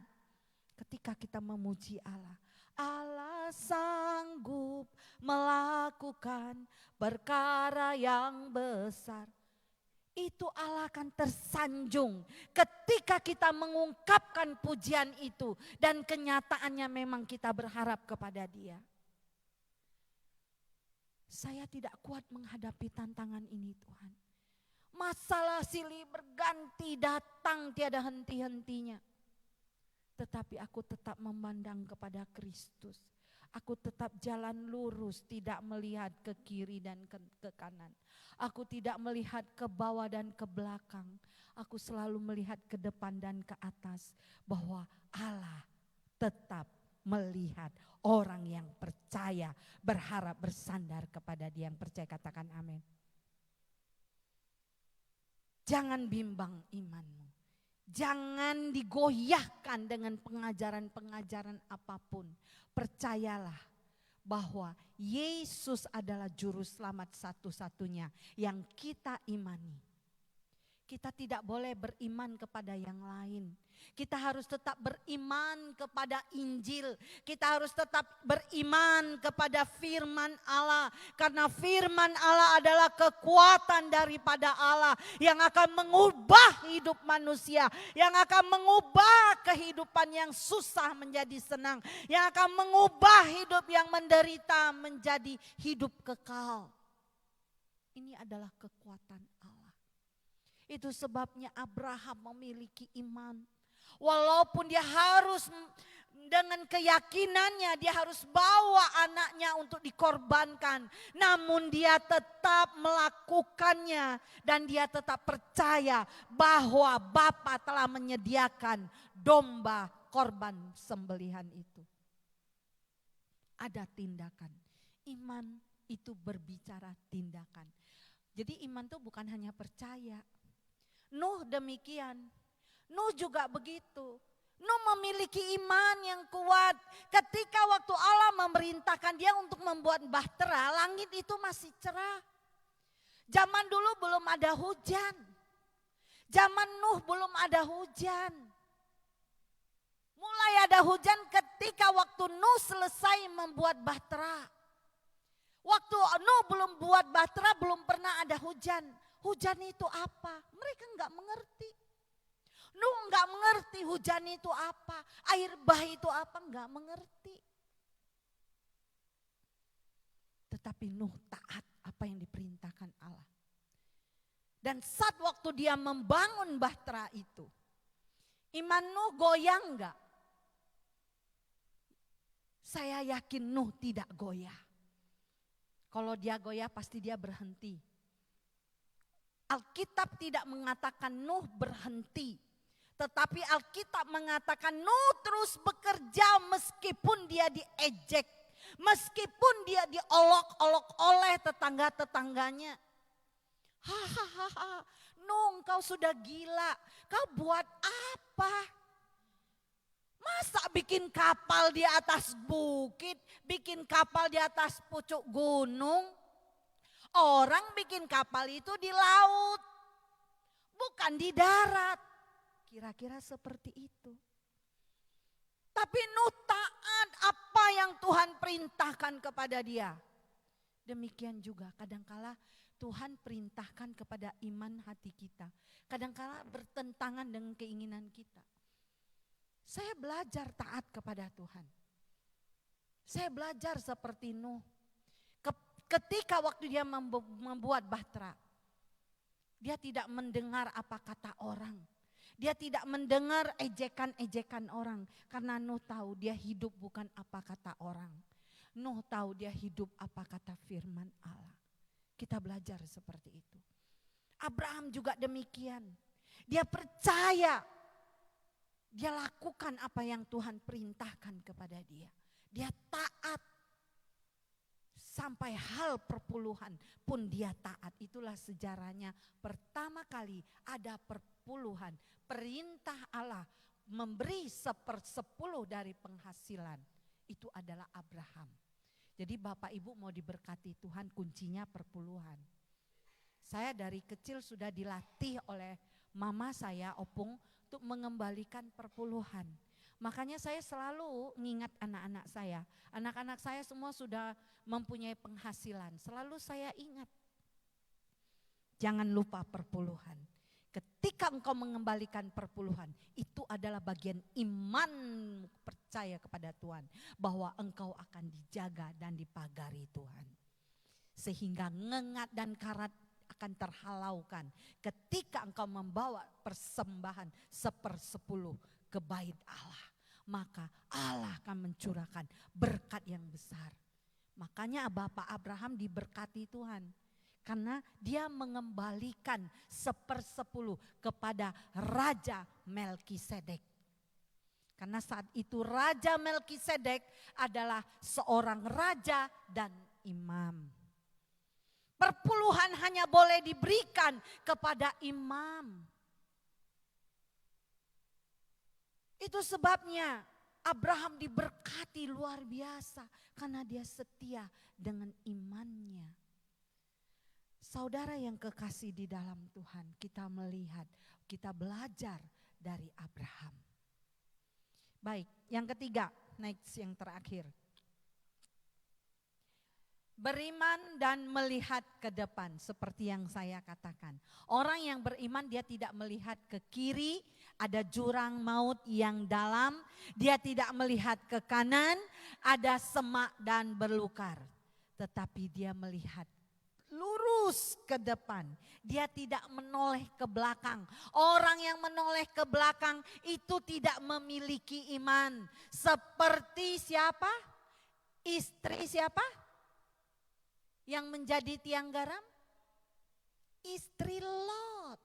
Ketika kita memuji Allah, Allah sanggup melakukan perkara yang besar. Itu Allah akan tersanjung ketika kita mengungkapkan pujian itu. Dan kenyataannya memang kita berharap kepada Dia. Saya tidak kuat menghadapi tantangan ini Tuhan. Masalah silih berganti datang tiada henti-hentinya. Tetapi aku tetap memandang kepada Kristus. Aku tetap jalan lurus, tidak melihat ke kiri dan ke kanan. Aku tidak melihat ke bawah dan ke belakang. Aku selalu melihat ke depan dan ke atas. Bahwa Allah tetap melihat orang yang percaya, berharap, bersandar kepada Dia yang percaya. Katakan amin. Jangan bimbang imanmu. Jangan digoyahkan dengan pengajaran-pengajaran apapun. Percayalah bahwa Yesus adalah juru selamat satu-satunya yang kita imani. Kita tidak boleh beriman kepada yang lain. Kita harus tetap beriman kepada Injil. Kita harus tetap beriman kepada firman Allah. Karena firman Allah adalah kekuatan daripada Allah yang akan mengubah hidup manusia. Yang akan mengubah kehidupan yang susah menjadi senang. Yang akan mengubah hidup yang menderita menjadi hidup kekal. Ini adalah kekuatan Allah. Itu sebabnya Abraham memiliki iman. Walaupun dia harus dengan keyakinannya dia harus bawa anaknya untuk dikorbankan. Namun dia tetap melakukannya dan dia tetap percaya bahwa Bapa telah menyediakan domba korban sembelihan itu. Ada tindakan. Iman itu berbicara tindakan. Jadi iman itu bukan hanya percaya. Nuh demikian. Nuh juga begitu. Nuh memiliki iman yang kuat. Ketika waktu Allah memerintahkan dia untuk membuat bahtera, langit itu masih cerah. Zaman dulu belum ada hujan. Zaman Nuh belum ada hujan. Mulai ada hujan ketika waktu Nuh selesai membuat bahtera. Waktu Nuh belum buat bahtera belum pernah ada hujan. Hujan itu apa? Mereka enggak mengerti. Nuh enggak mengerti hujan itu apa. Air bah itu apa? Enggak mengerti. Tetapi Nuh taat apa yang diperintahkan Allah. Dan saat waktu dia membangun bahtera itu. Iman Nuh goyang enggak? Saya yakin Nuh tidak goyah. Kalau dia goyah pasti dia berhenti. Alkitab tidak mengatakan Nuh berhenti. Tetapi Alkitab mengatakan Nuh terus bekerja meskipun dia diejek. Meskipun dia diolok-olok oleh tetangga-tetangganya. Hahaha, Nuh engkau sudah gila. Kau buat apa? Masa bikin kapal di atas bukit, bikin kapal di atas pucuk gunung? Orang bikin kapal itu di laut, bukan di darat. Kira-kira seperti itu. Tapi Nuh taat apa yang Tuhan perintahkan kepada dia. Demikian juga kadangkala Tuhan perintahkan kepada iman hati kita. Kadangkala bertentangan dengan keinginan kita. Saya belajar taat kepada Tuhan. Saya belajar seperti Nuh. Ketika waktu dia membuat bahtera, dia tidak mendengar apa kata orang. Dia tidak mendengar ejekan-ejekan orang. Karena Nuh tahu dia hidup bukan apa kata orang. Nuh tahu dia hidup apa kata firman Allah. Kita belajar seperti itu. Abraham juga demikian. Dia percaya. Dia lakukan apa yang Tuhan perintahkan kepada dia. Dia taat. Sampai hal perpuluhan pun dia taat. Itulah sejarahnya. Pertama kali ada perpuluhan. Perintah Allah memberi 1/10 dari penghasilan. Itu adalah Abraham. Jadi Bapak Ibu mau diberkati Tuhan, kuncinya perpuluhan. Saya dari kecil sudah dilatih oleh mama saya, Opung, untuk mengembalikan perpuluhan. Makanya saya selalu ngingat anak-anak saya. Anak-anak saya semua sudah mempunyai penghasilan. Selalu saya ingat. Jangan lupa perpuluhan. Ketika engkau mengembalikan perpuluhan, itu adalah bagian iman percaya kepada Tuhan. Bahwa engkau akan dijaga dan dipagari Tuhan. Sehingga ngengat dan karat akan terhalaukan ketika engkau membawa persembahan 1/10 ke bait Allah. Maka Allah akan mencurahkan berkat yang besar. Makanya Bapak Abraham diberkati Tuhan. Karena dia mengembalikan 1/10 kepada Raja Melkisedek. Karena saat itu Raja Melkisedek adalah seorang raja dan imam. Perpuluhan hanya boleh diberikan kepada imam. Itu sebabnya Abraham diberkati luar biasa karena dia setia dengan imannya. Saudara yang kekasih di dalam Tuhan, kita melihat, kita belajar dari Abraham. Baik, yang ketiga, next yang terakhir. Beriman dan melihat ke depan seperti yang saya katakan. Orang yang beriman dia tidak melihat ke kiri, ada jurang maut yang dalam. Dia tidak melihat ke kanan, ada semak dan berlukar. Tetapi dia melihat lurus ke depan. Dia tidak menoleh ke belakang. Orang yang menoleh ke belakang itu tidak memiliki iman. Seperti siapa? Istri siapa? Yang menjadi tiang garam? Istri Lot.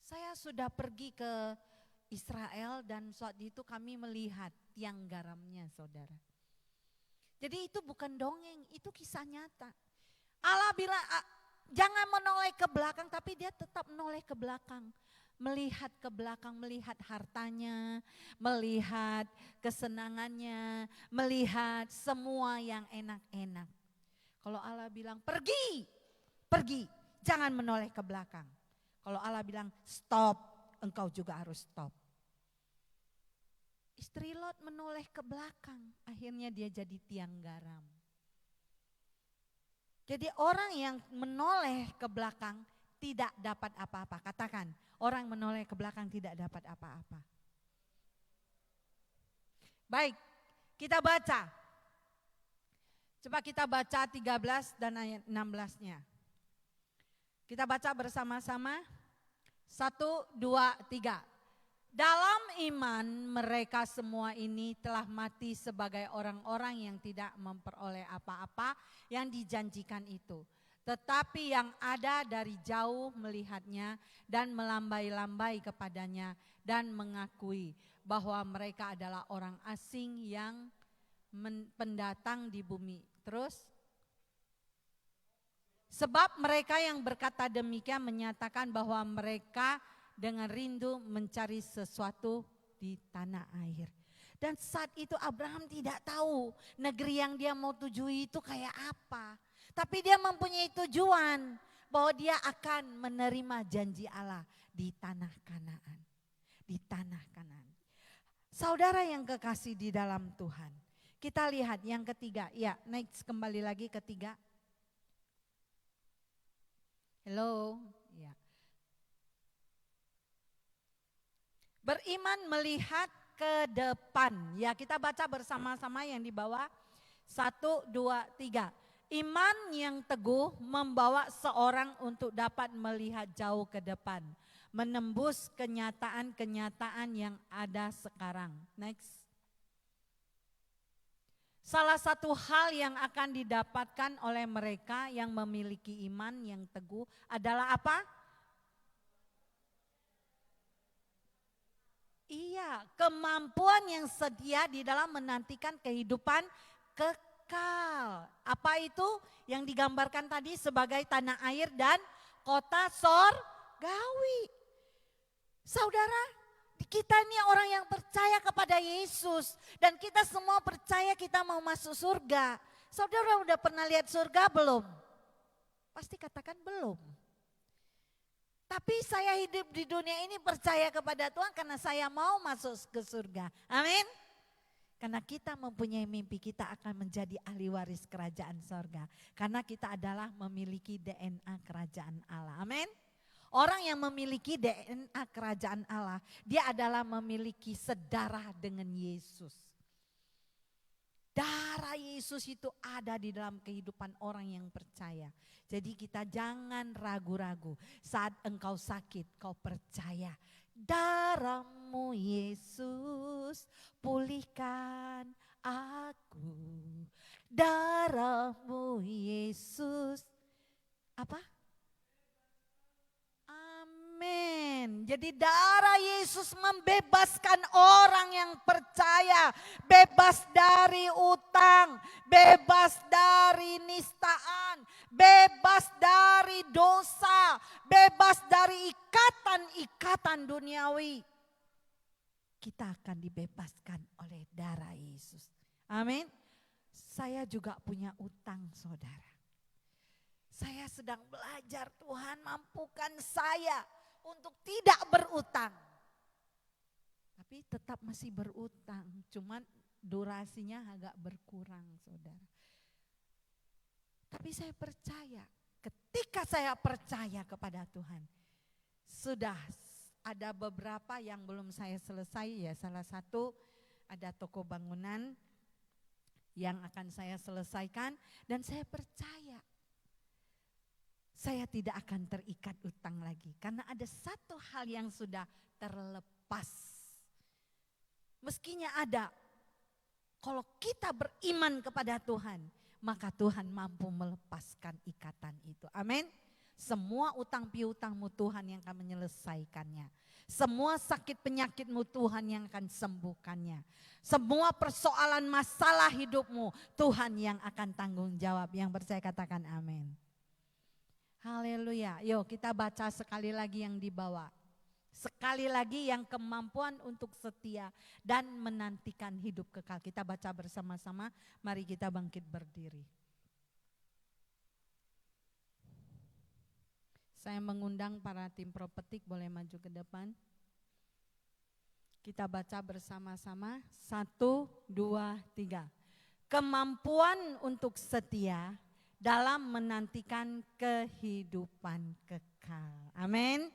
Saya sudah pergi ke Israel dan saat itu kami melihat tiang garamnya, saudara. Jadi itu bukan dongeng, itu kisah nyata. Allah bilang jangan menoleh ke belakang, tapi dia tetap menoleh ke belakang. Melihat ke belakang, melihat hartanya, melihat kesenangannya, melihat semua yang enak-enak. Kalau Allah bilang pergi, pergi, jangan menoleh ke belakang. Kalau Allah bilang stop, engkau juga harus stop. Istri Lot menoleh ke belakang, akhirnya dia jadi tiang garam. Jadi orang yang menoleh ke belakang tidak dapat apa-apa. Katakan, orang menoleh ke belakang tidak dapat apa-apa. Baik, kita baca. Coba kita baca 13 dan ayat 16-nya. Kita baca bersama-sama. 1, 2, 3. Dalam iman mereka semua ini telah mati sebagai orang-orang yang tidak memperoleh apa-apa yang dijanjikan itu. Tetapi yang ada dari jauh melihatnya dan melambai-lambai kepadanya dan mengakui bahwa mereka adalah orang asing yang pendatang di bumi. Terus, sebab mereka yang berkata demikian menyatakan bahwa mereka dengan rindu mencari sesuatu di tanah air. Dan saat itu Abraham tidak tahu negeri yang dia mau tuju itu kayak apa. Tapi dia mempunyai tujuan bahwa dia akan menerima janji Allah di tanah Kanaan. Di tanah Kanaan. Saudara yang kekasih di dalam Tuhan. Kita lihat yang ketiga, ya next kembali lagi ketiga. Hello, ya. Beriman melihat ke depan, ya kita baca bersama-sama yang di bawah. 1, 2, 3. Iman yang teguh membawa seorang untuk dapat melihat jauh ke depan. Menembus kenyataan-kenyataan yang ada sekarang. Next. Salah satu hal yang akan didapatkan oleh mereka yang memiliki iman yang teguh adalah apa? Iya, kemampuan yang setia di dalam menantikan kehidupan kekal. Apa itu yang digambarkan tadi sebagai tanah air dan kota sorgawi. Saudara, kita ini orang yang percaya kepada Yesus dan kita semua percaya kita mau masuk surga. Saudara udah pernah lihat surga belum? Pasti katakan belum. Tapi saya hidup di dunia ini percaya kepada Tuhan karena saya mau masuk ke surga. Amin. Karena kita mempunyai mimpi, kita akan menjadi ahli waris kerajaan surga. Karena kita adalah memiliki DNA kerajaan Allah. Amin. Orang yang memiliki DNA kerajaan Allah, dia adalah memiliki sedarah dengan Yesus. Darah Yesus itu ada di dalam kehidupan orang yang percaya. Jadi kita jangan ragu-ragu saat engkau sakit, kau percaya. Darah-Mu Yesus pulihkan aku. Darah-Mu Yesus apa? Amin. Jadi darah Yesus membebaskan orang yang percaya. Bebas dari utang, bebas dari nistaan, bebas dari dosa, bebas dari ikatan-ikatan duniawi. Kita akan dibebaskan oleh darah Yesus. Amin. Saya juga punya utang, saudara. Saya sedang belajar, Tuhan mampukan saya untuk tidak berutang. Tapi tetap masih berutang, cuman durasinya agak berkurang, saudara. Tapi saya percaya, ketika saya percaya kepada Tuhan, sudah ada beberapa yang belum saya selesai ya. Salah satu ada toko bangunan yang akan saya selesaikan dan saya percaya saya tidak akan terikat utang lagi. Karena ada satu hal yang sudah terlepas. Meskinya ada, kalau kita beriman kepada Tuhan, maka Tuhan mampu melepaskan ikatan itu. Amin. Semua utang piutangmu Tuhan yang akan menyelesaikannya. Semua sakit penyakitmu Tuhan yang akan sembuhkannya. Semua persoalan masalah hidupmu Tuhan yang akan tanggung jawab. Yang percaya katakan amin. Haleluya. Yuk kita baca sekali lagi yang di bawah. Sekali lagi yang kemampuan untuk setia dan menantikan hidup kekal. Kita baca bersama-sama. Mari kita bangkit berdiri. Saya mengundang para tim propetik boleh maju ke depan. Kita baca bersama-sama. 1, 2, 3. Kemampuan untuk setia dalam menantikan kehidupan kekal. Amin.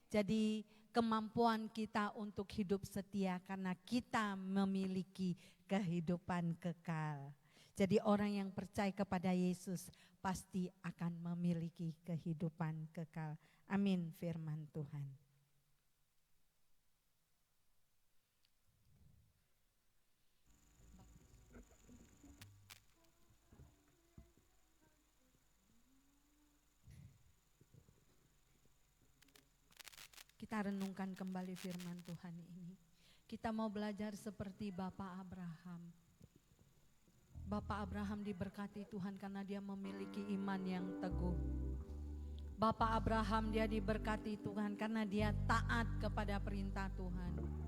Jadi kemampuan kita untuk hidup setia karena kita memiliki kehidupan kekal. Jadi orang yang percaya kepada Yesus pasti akan memiliki kehidupan kekal. Amin firman Tuhan. Kita renungkan kembali firman Tuhan ini. Kita mau belajar seperti Bapak Abraham. Bapak Abraham diberkati Tuhan karena dia memiliki iman yang teguh. Bapak Abraham dia diberkati Tuhan karena dia taat kepada perintah Tuhan.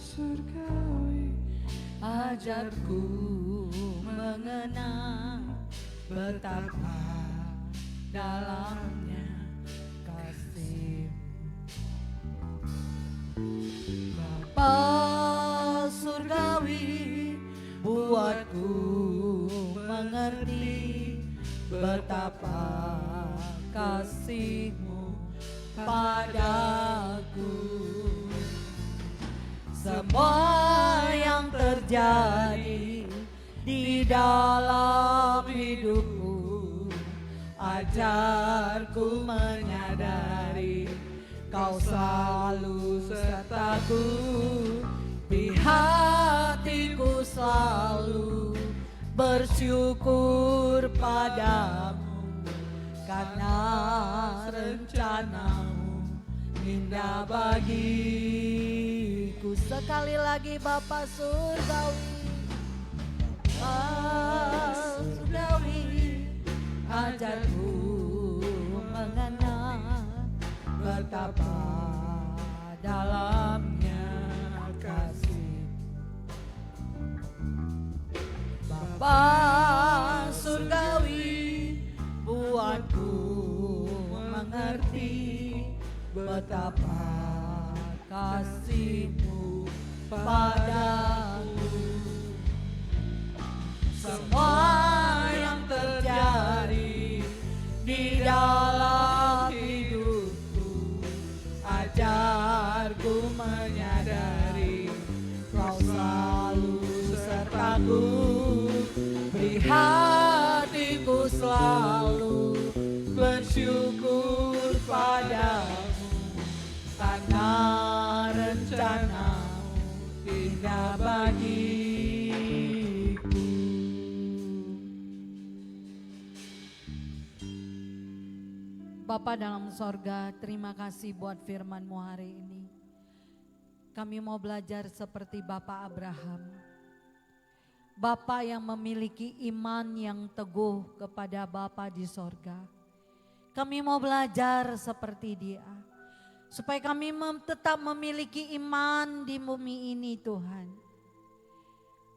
Surgawi, Ajarku mengenang betapa dalamnya kasih Bapa surgawi, buatku mengerti betapa kasih-Mu padaku. Semua yang terjadi di dalam hidupku, ajarku menyadari Kau selalu sertaku. Di hatiku selalu bersyukur padamu, karena rencana-Mu indah bagiku. Sekali lagi Bapa surgawi, surgawi, ajarku mengenal betapa dalamnya kasih Bapa surgawi, buatku mengerti betapa kasih-Mu padaku. Semua yang terjadi di dalam hidupku, ajarku menyadari Kau selalu sertaku. Beri hatiku selalu bersyukur padamu, karena rencana-Mu indah bagiku. Bapa dalam sorga, terima kasih buat firman-Mu hari ini. Kami mau belajar seperti Bapak Abraham. Bapa yang memiliki iman yang teguh kepada Bapa di sorga. Kami mau belajar seperti Dia. Supaya kami tetap memiliki iman di bumi ini Tuhan.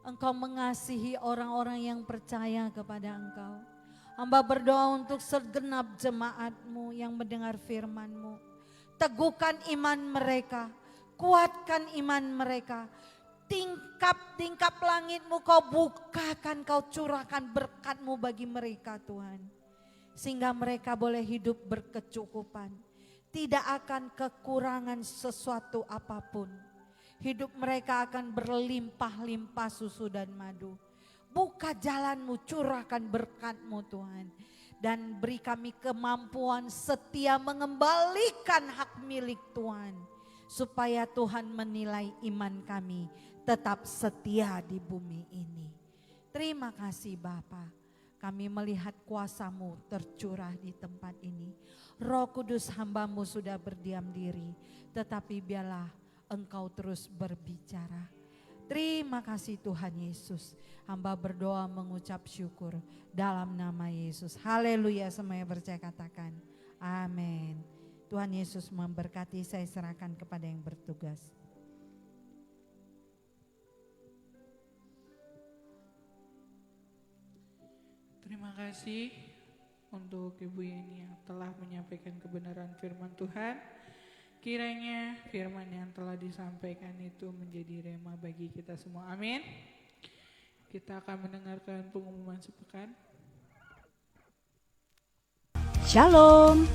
Engkau mengasihi orang-orang yang percaya kepada Engkau. Hamba berdoa untuk segenap jemaat-Mu yang mendengar firman-Mu. Teguhkan iman mereka, kuatkan iman mereka. Tingkap langit-Mu Kau bukakan, Kau curahkan berkat-Mu bagi mereka Tuhan. Sehingga mereka boleh hidup berkecukupan. Tidak akan kekurangan sesuatu apapun. Hidup mereka akan berlimpah-limpah susu dan madu. Buka jalan-Mu, curahkan berkat-Mu Tuhan. Dan beri kami kemampuan setia mengembalikan hak milik Tuhan. Supaya Tuhan menilai iman kami tetap setia di bumi ini. Terima kasih Bapa. Kami melihat kuasa-Mu tercurah di tempat ini. Roh Kudus hamba-Mu sudah berdiam diri. Tetapi biarlah Engkau terus berbicara. Terima kasih Tuhan Yesus. Hamba berdoa mengucap syukur dalam nama Yesus. Haleluya, semuanya percaya katakan amin. Tuhan Yesus memberkati, saya serahkan kepada yang bertugas. Terima kasih untuk Ibu Yeni yang telah menyampaikan kebenaran firman Tuhan. Kiranya firman yang telah disampaikan itu menjadi rema bagi kita semua. Amin. Kita akan mendengarkan pengumuman sepekan. Shalom.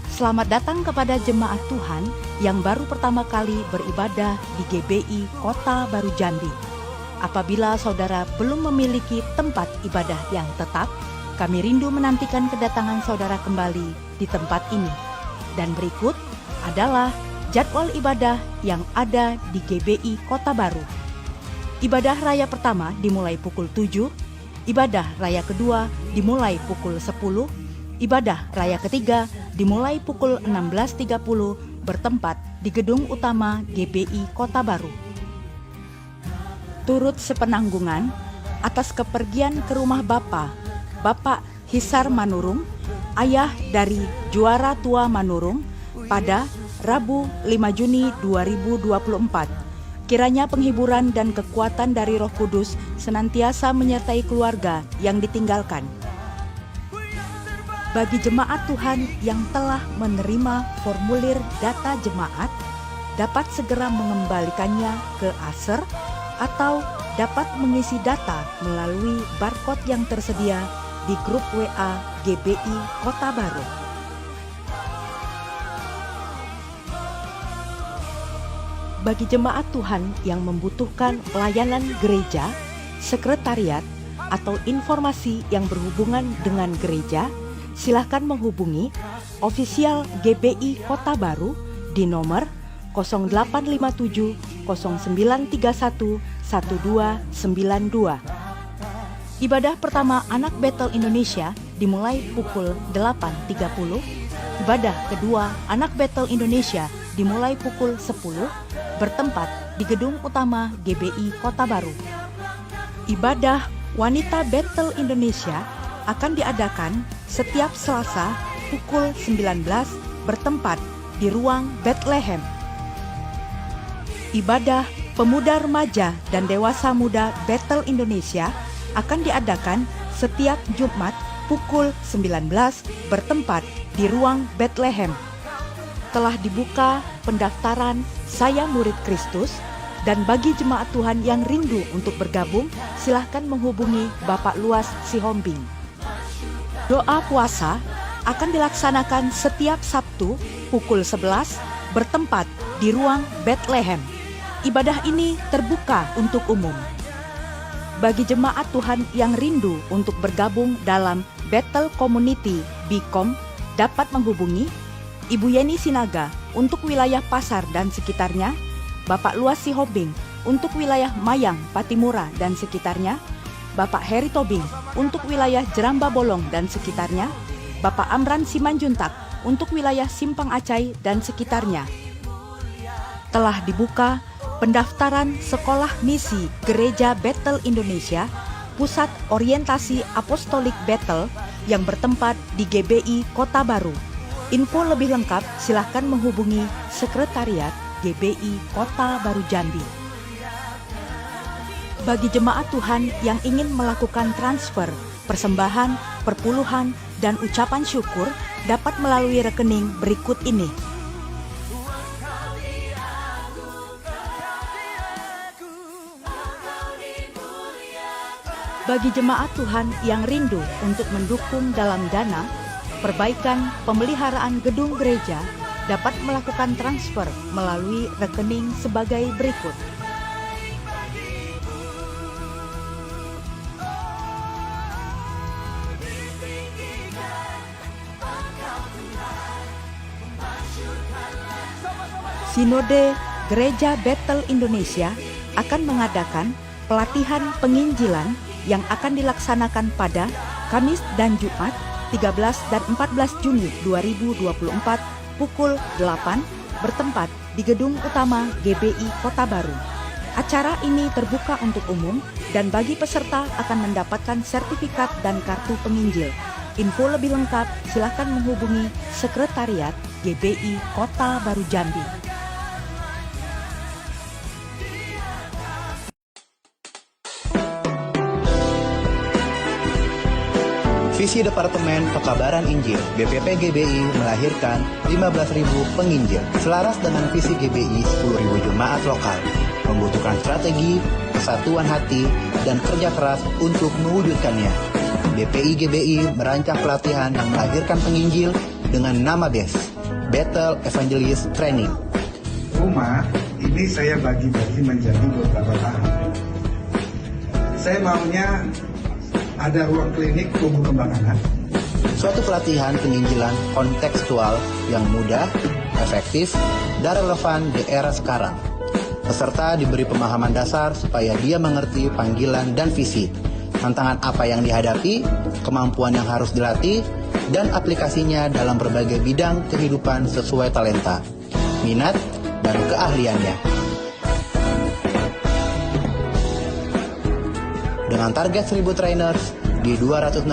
Selamat datang kepada jemaat Tuhan yang baru pertama kali beribadah di GBI Kota Baru Jambi. Apabila saudara belum memiliki tempat ibadah yang tetap, kami rindu menantikan kedatangan saudara kembali di tempat ini. Dan berikut adalah jadwal ibadah yang ada di GBI Kota Baru. Ibadah raya pertama dimulai pukul 7, ibadah raya kedua dimulai pukul 10, ibadah raya ketiga dimulai pukul 16.30 bertempat di gedung utama GBI Kota Baru. Turut sepenanggungan atas kepergian ke rumah Bapak Hisar Manurung, ayah dari Juara Tua Manurung pada Rabu 5 Juni 2024. Kiranya penghiburan dan kekuatan dari Roh Kudus senantiasa menyertai keluarga yang ditinggalkan. Bagi jemaat Tuhan yang telah menerima formulir data jemaat, dapat segera mengembalikannya ke Aser atau dapat mengisi data melalui barcode yang tersedia di grup WA GBI Kota Baru. Bagi jemaat Tuhan yang membutuhkan pelayanan gereja, sekretariat, atau informasi yang berhubungan dengan gereja, silakan menghubungi ofisial GBI Kota Baru di nomor 0857 0931 1292. Ibadah pertama Anak Betel Indonesia dimulai pukul 8.30. Ibadah kedua Anak Betel Indonesia dimulai pukul 10 bertempat di gedung utama GBI Kota Baru. Ibadah Wanita Betel Indonesia akan diadakan setiap Selasa pukul 19 bertempat di ruang Bethlehem. Ibadah pemuda remaja dan dewasa muda Bethel Indonesia akan diadakan setiap Jumat pukul 19 bertempat di ruang Bethlehem. Telah dibuka pendaftaran Saya Murid Kristus, dan bagi jemaat Tuhan yang rindu untuk bergabung, silahkan menghubungi Bapak Luas Sihombing. Doa puasa akan dilaksanakan setiap Sabtu pukul 11 bertempat di ruang Bethlehem. Ibadah ini terbuka untuk umum. Bagi jemaat Tuhan yang rindu untuk bergabung dalam Bethel Community BCOM dapat menghubungi Ibu Yeni Sinaga untuk wilayah Pasar dan sekitarnya, Bapak Luas Sihombing untuk wilayah Mayang, Patimura dan sekitarnya, Bapak Heri Tobing untuk wilayah Jeramba Bolong dan sekitarnya, Bapak Amran Simanjuntak untuk wilayah Simpang Acai dan sekitarnya. Telah dibuka pendaftaran Sekolah Misi Gereja Bethel Indonesia, Pusat Orientasi Apostolik Bethel yang bertempat di GBI Kota Baru. Info lebih lengkap silahkan menghubungi Sekretariat GBI Kota Baru Jambi. Bagi jemaat Tuhan yang ingin melakukan transfer, persembahan, perpuluhan, dan ucapan syukur dapat melalui rekening berikut ini. Bagi jemaat Tuhan yang rindu untuk mendukung dalam dana, perbaikan pemeliharaan gedung gereja dapat melakukan transfer melalui rekening sebagai berikut. Sinode Gereja Bethel Indonesia akan mengadakan pelatihan penginjilan yang akan dilaksanakan pada Kamis dan Jumat 13 dan 14 Juni 2024 pukul 8 bertempat di Gedung Utama GBI Kota Baru. Acara ini terbuka untuk umum dan bagi peserta akan mendapatkan sertifikat dan kartu penginjil. Info lebih lengkap silakan menghubungi Sekretariat GBI Kota Baru Jambi. Visi Departemen Pekabaran Injil BPP GBI melahirkan 15.000 penginjil. Selaras dengan visi GBI 10.000 jemaat lokal, membutuhkan strategi, kesatuan hati, dan kerja keras untuk mewujudkannya. BPI GBI merancang pelatihan yang melahirkan penginjil dengan nama BES, Bethel Evangelist Training. Rumah ini saya bagi-bagi menjadi beberapa tahap. Saya maunya ada ruang klinik tumbuh kembang anak. Suatu pelatihan penginjilan kontekstual yang mudah, efektif, dan relevan di era sekarang. Peserta diberi pemahaman dasar supaya dia mengerti panggilan dan visi, tantangan apa yang dihadapi, kemampuan yang harus dilatih, dan aplikasinya dalam berbagai bidang kehidupan sesuai talenta, minat, dan keahliannya. Dengan target 1.000 trainers di 265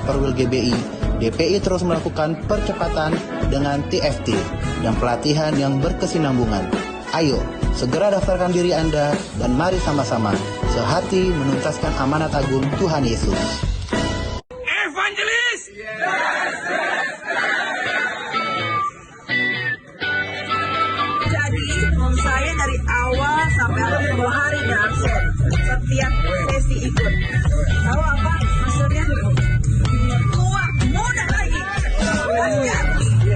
perwil GBI, DPI terus melakukan percepatan dengan TFT dan pelatihan yang berkesinambungan. Ayo, segera daftarkan diri Anda dan mari sama-sama sehati menuntaskan amanat agung Tuhan Yesus. Evangelis! Jadi saya dari awal sampai akhir 10 hari nggak absen, setiap sesi ikut. Tahu apa maksudnya? Tua, muda lagi.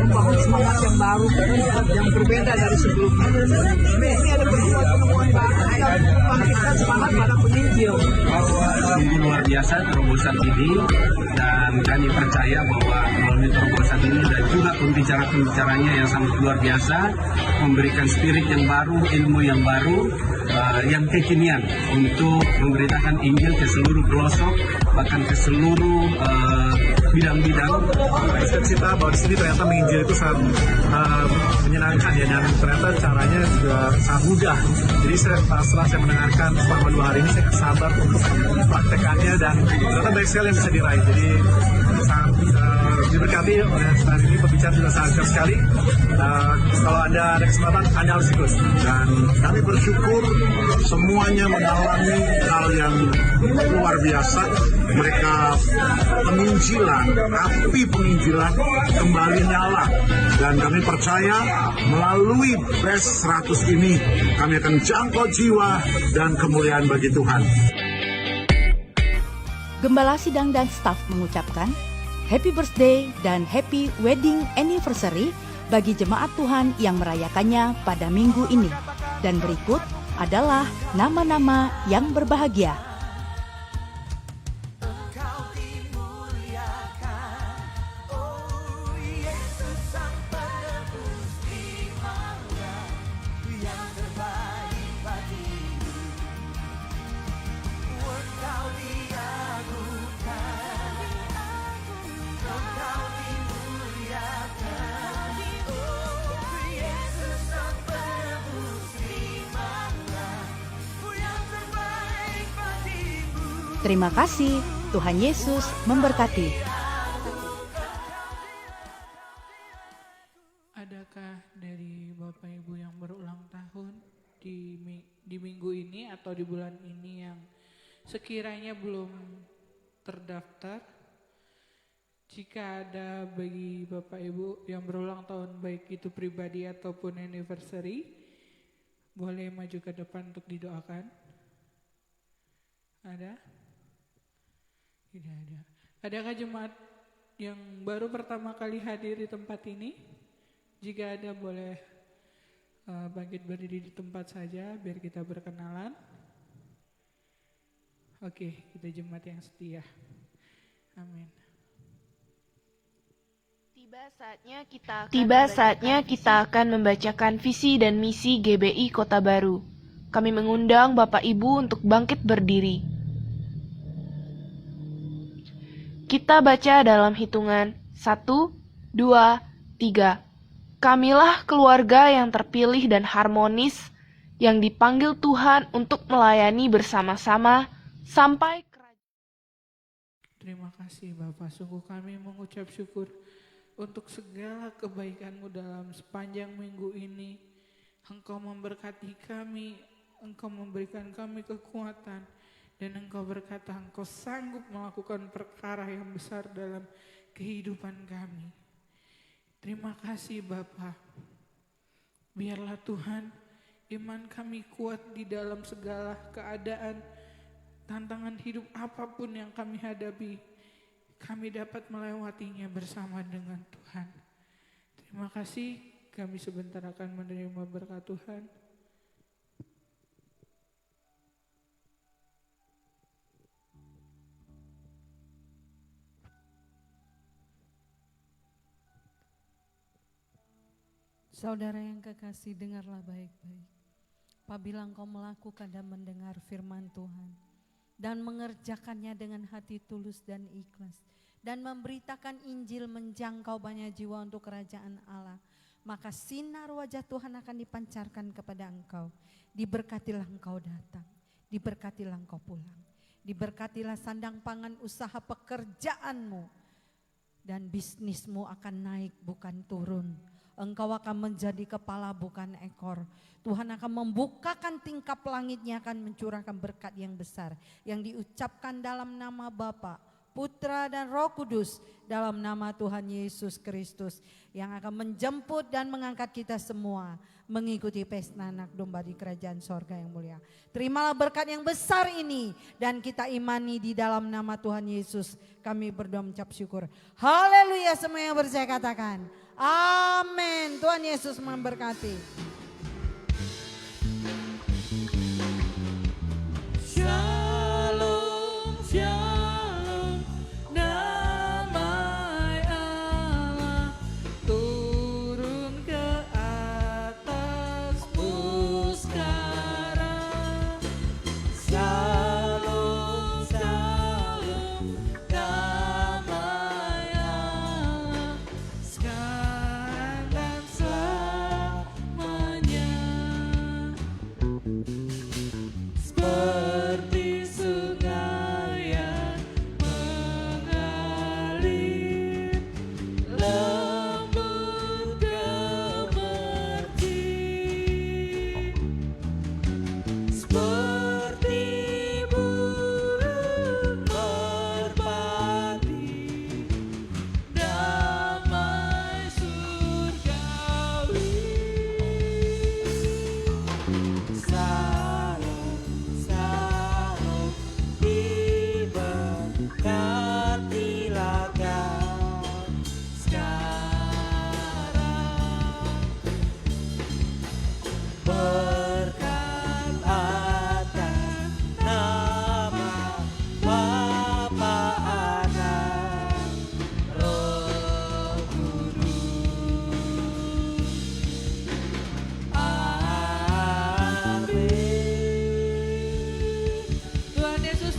Membangun semangat yang baru, yang berbeda dari sebelumnya. Ini ada penemuan baru yang membangkitkan semangat pada penginjil. Luar biasa terobosan ini, dan kami percaya bahwa melalui terobosan ini dan juga pembicara-pembicaranya yang sangat luar biasa, memberikan spirit yang baru, ilmu yang baru, yang kekinian untuk memberitakan Injil ke seluruh pelosok, bahkan ke seluruh bidang-bidang. Cita bahwa di sini ternyata menginjil itu sangat menyenangkan ya, dan ternyata caranya juga sangat mudah. Jadi setelah saya mendengarkan selama 2 hari ini, saya sabar untuk praktekannya dan ternyata banyak sekali yang bisa diraih. Jadi sangat diberkati oleh hari ini, pembicara juga sangat sekali. Kalau ada kesempatan, Anda harus ikut. Dan kami bersyukur semuanya mengalami hal yang luar biasa. Mereka penginjilan, api penginjilan kembali nyala. Dan kami percaya melalui Best 100 ini, kami akan jangkau jiwa dan kemuliaan bagi Tuhan. Gembala Sidang dan staf mengucapkan Happy Birthday dan Happy Wedding Anniversary bagi jemaat Tuhan yang merayakannya pada minggu ini. Dan berikut adalah nama-nama yang berbahagia. Terima kasih, Tuhan Yesus memberkati. Adakah dari Bapak Ibu yang berulang tahun di minggu ini atau di bulan ini yang sekiranya belum terdaftar? Jika ada bagi Bapak Ibu yang berulang tahun, baik itu pribadi ataupun anniversary, boleh maju ke depan untuk didoakan. Ada? Tidak ada. Adakah jemaat yang baru pertama kali hadir di tempat ini? Jika ada, boleh bangkit berdiri di tempat saja biar kita berkenalan. Oke, kita jemaat yang setia. Amin. Tiba saatnya kita akan membacakan visi dan misi GBI Kota Baru. Kami mengundang Bapak Ibu untuk bangkit berdiri. Kita baca dalam hitungan 1, 2, 3. Kamilah keluarga yang terpilih dan harmonis yang dipanggil Tuhan untuk melayani bersama-sama sampai kerajaan. Terima kasih Bapak, sungguh kami mengucap syukur untuk segala kebaikan-Mu dalam sepanjang minggu ini. Engkau memberkati kami, Engkau memberikan kami kekuatan, dan Engkau berkata Engkau sanggup melakukan perkara yang besar dalam kehidupan kami. Terima kasih Bapa. Biarlah Tuhan iman kami kuat di dalam segala keadaan, tantangan hidup apapun yang kami hadapi. Kami dapat melewatinya bersama dengan Tuhan. Terima kasih, kami sebentar akan menerima berkat Tuhan. Saudara yang kekasih, dengarlah baik-baik. Apabila engkau melakukan dan mendengar firman Tuhan dan mengerjakannya dengan hati tulus dan ikhlas, dan memberitakan Injil menjangkau banyak jiwa untuk kerajaan Allah, maka sinar wajah Tuhan akan dipancarkan kepada engkau. Diberkatilah engkau datang, diberkatilah engkau pulang, diberkatilah sandang pangan usaha pekerjaanmu, dan bisnismu akan naik bukan turun. Engkau akan menjadi kepala bukan ekor. Tuhan akan membukakan tingkap langitnya, akan mencurahkan berkat yang besar yang diucapkan dalam nama Bapa, Putra dan Roh Kudus, dalam nama Tuhan Yesus Kristus, yang akan menjemput dan mengangkat kita semua mengikuti pesta anak domba di kerajaan sorga yang mulia. Terimalah berkat yang besar ini dan kita imani di dalam nama Tuhan Yesus. Kami berdoa mengucap syukur. Haleluya, semua yang percaya katakan amin. Tuhan Yesus memberkati. Shalom, shalom, damai Allah turun ke atasmu sekarang. Shalom, shalom, damai Allah sekarang dan selamanya.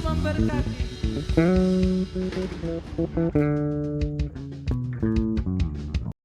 memberkati.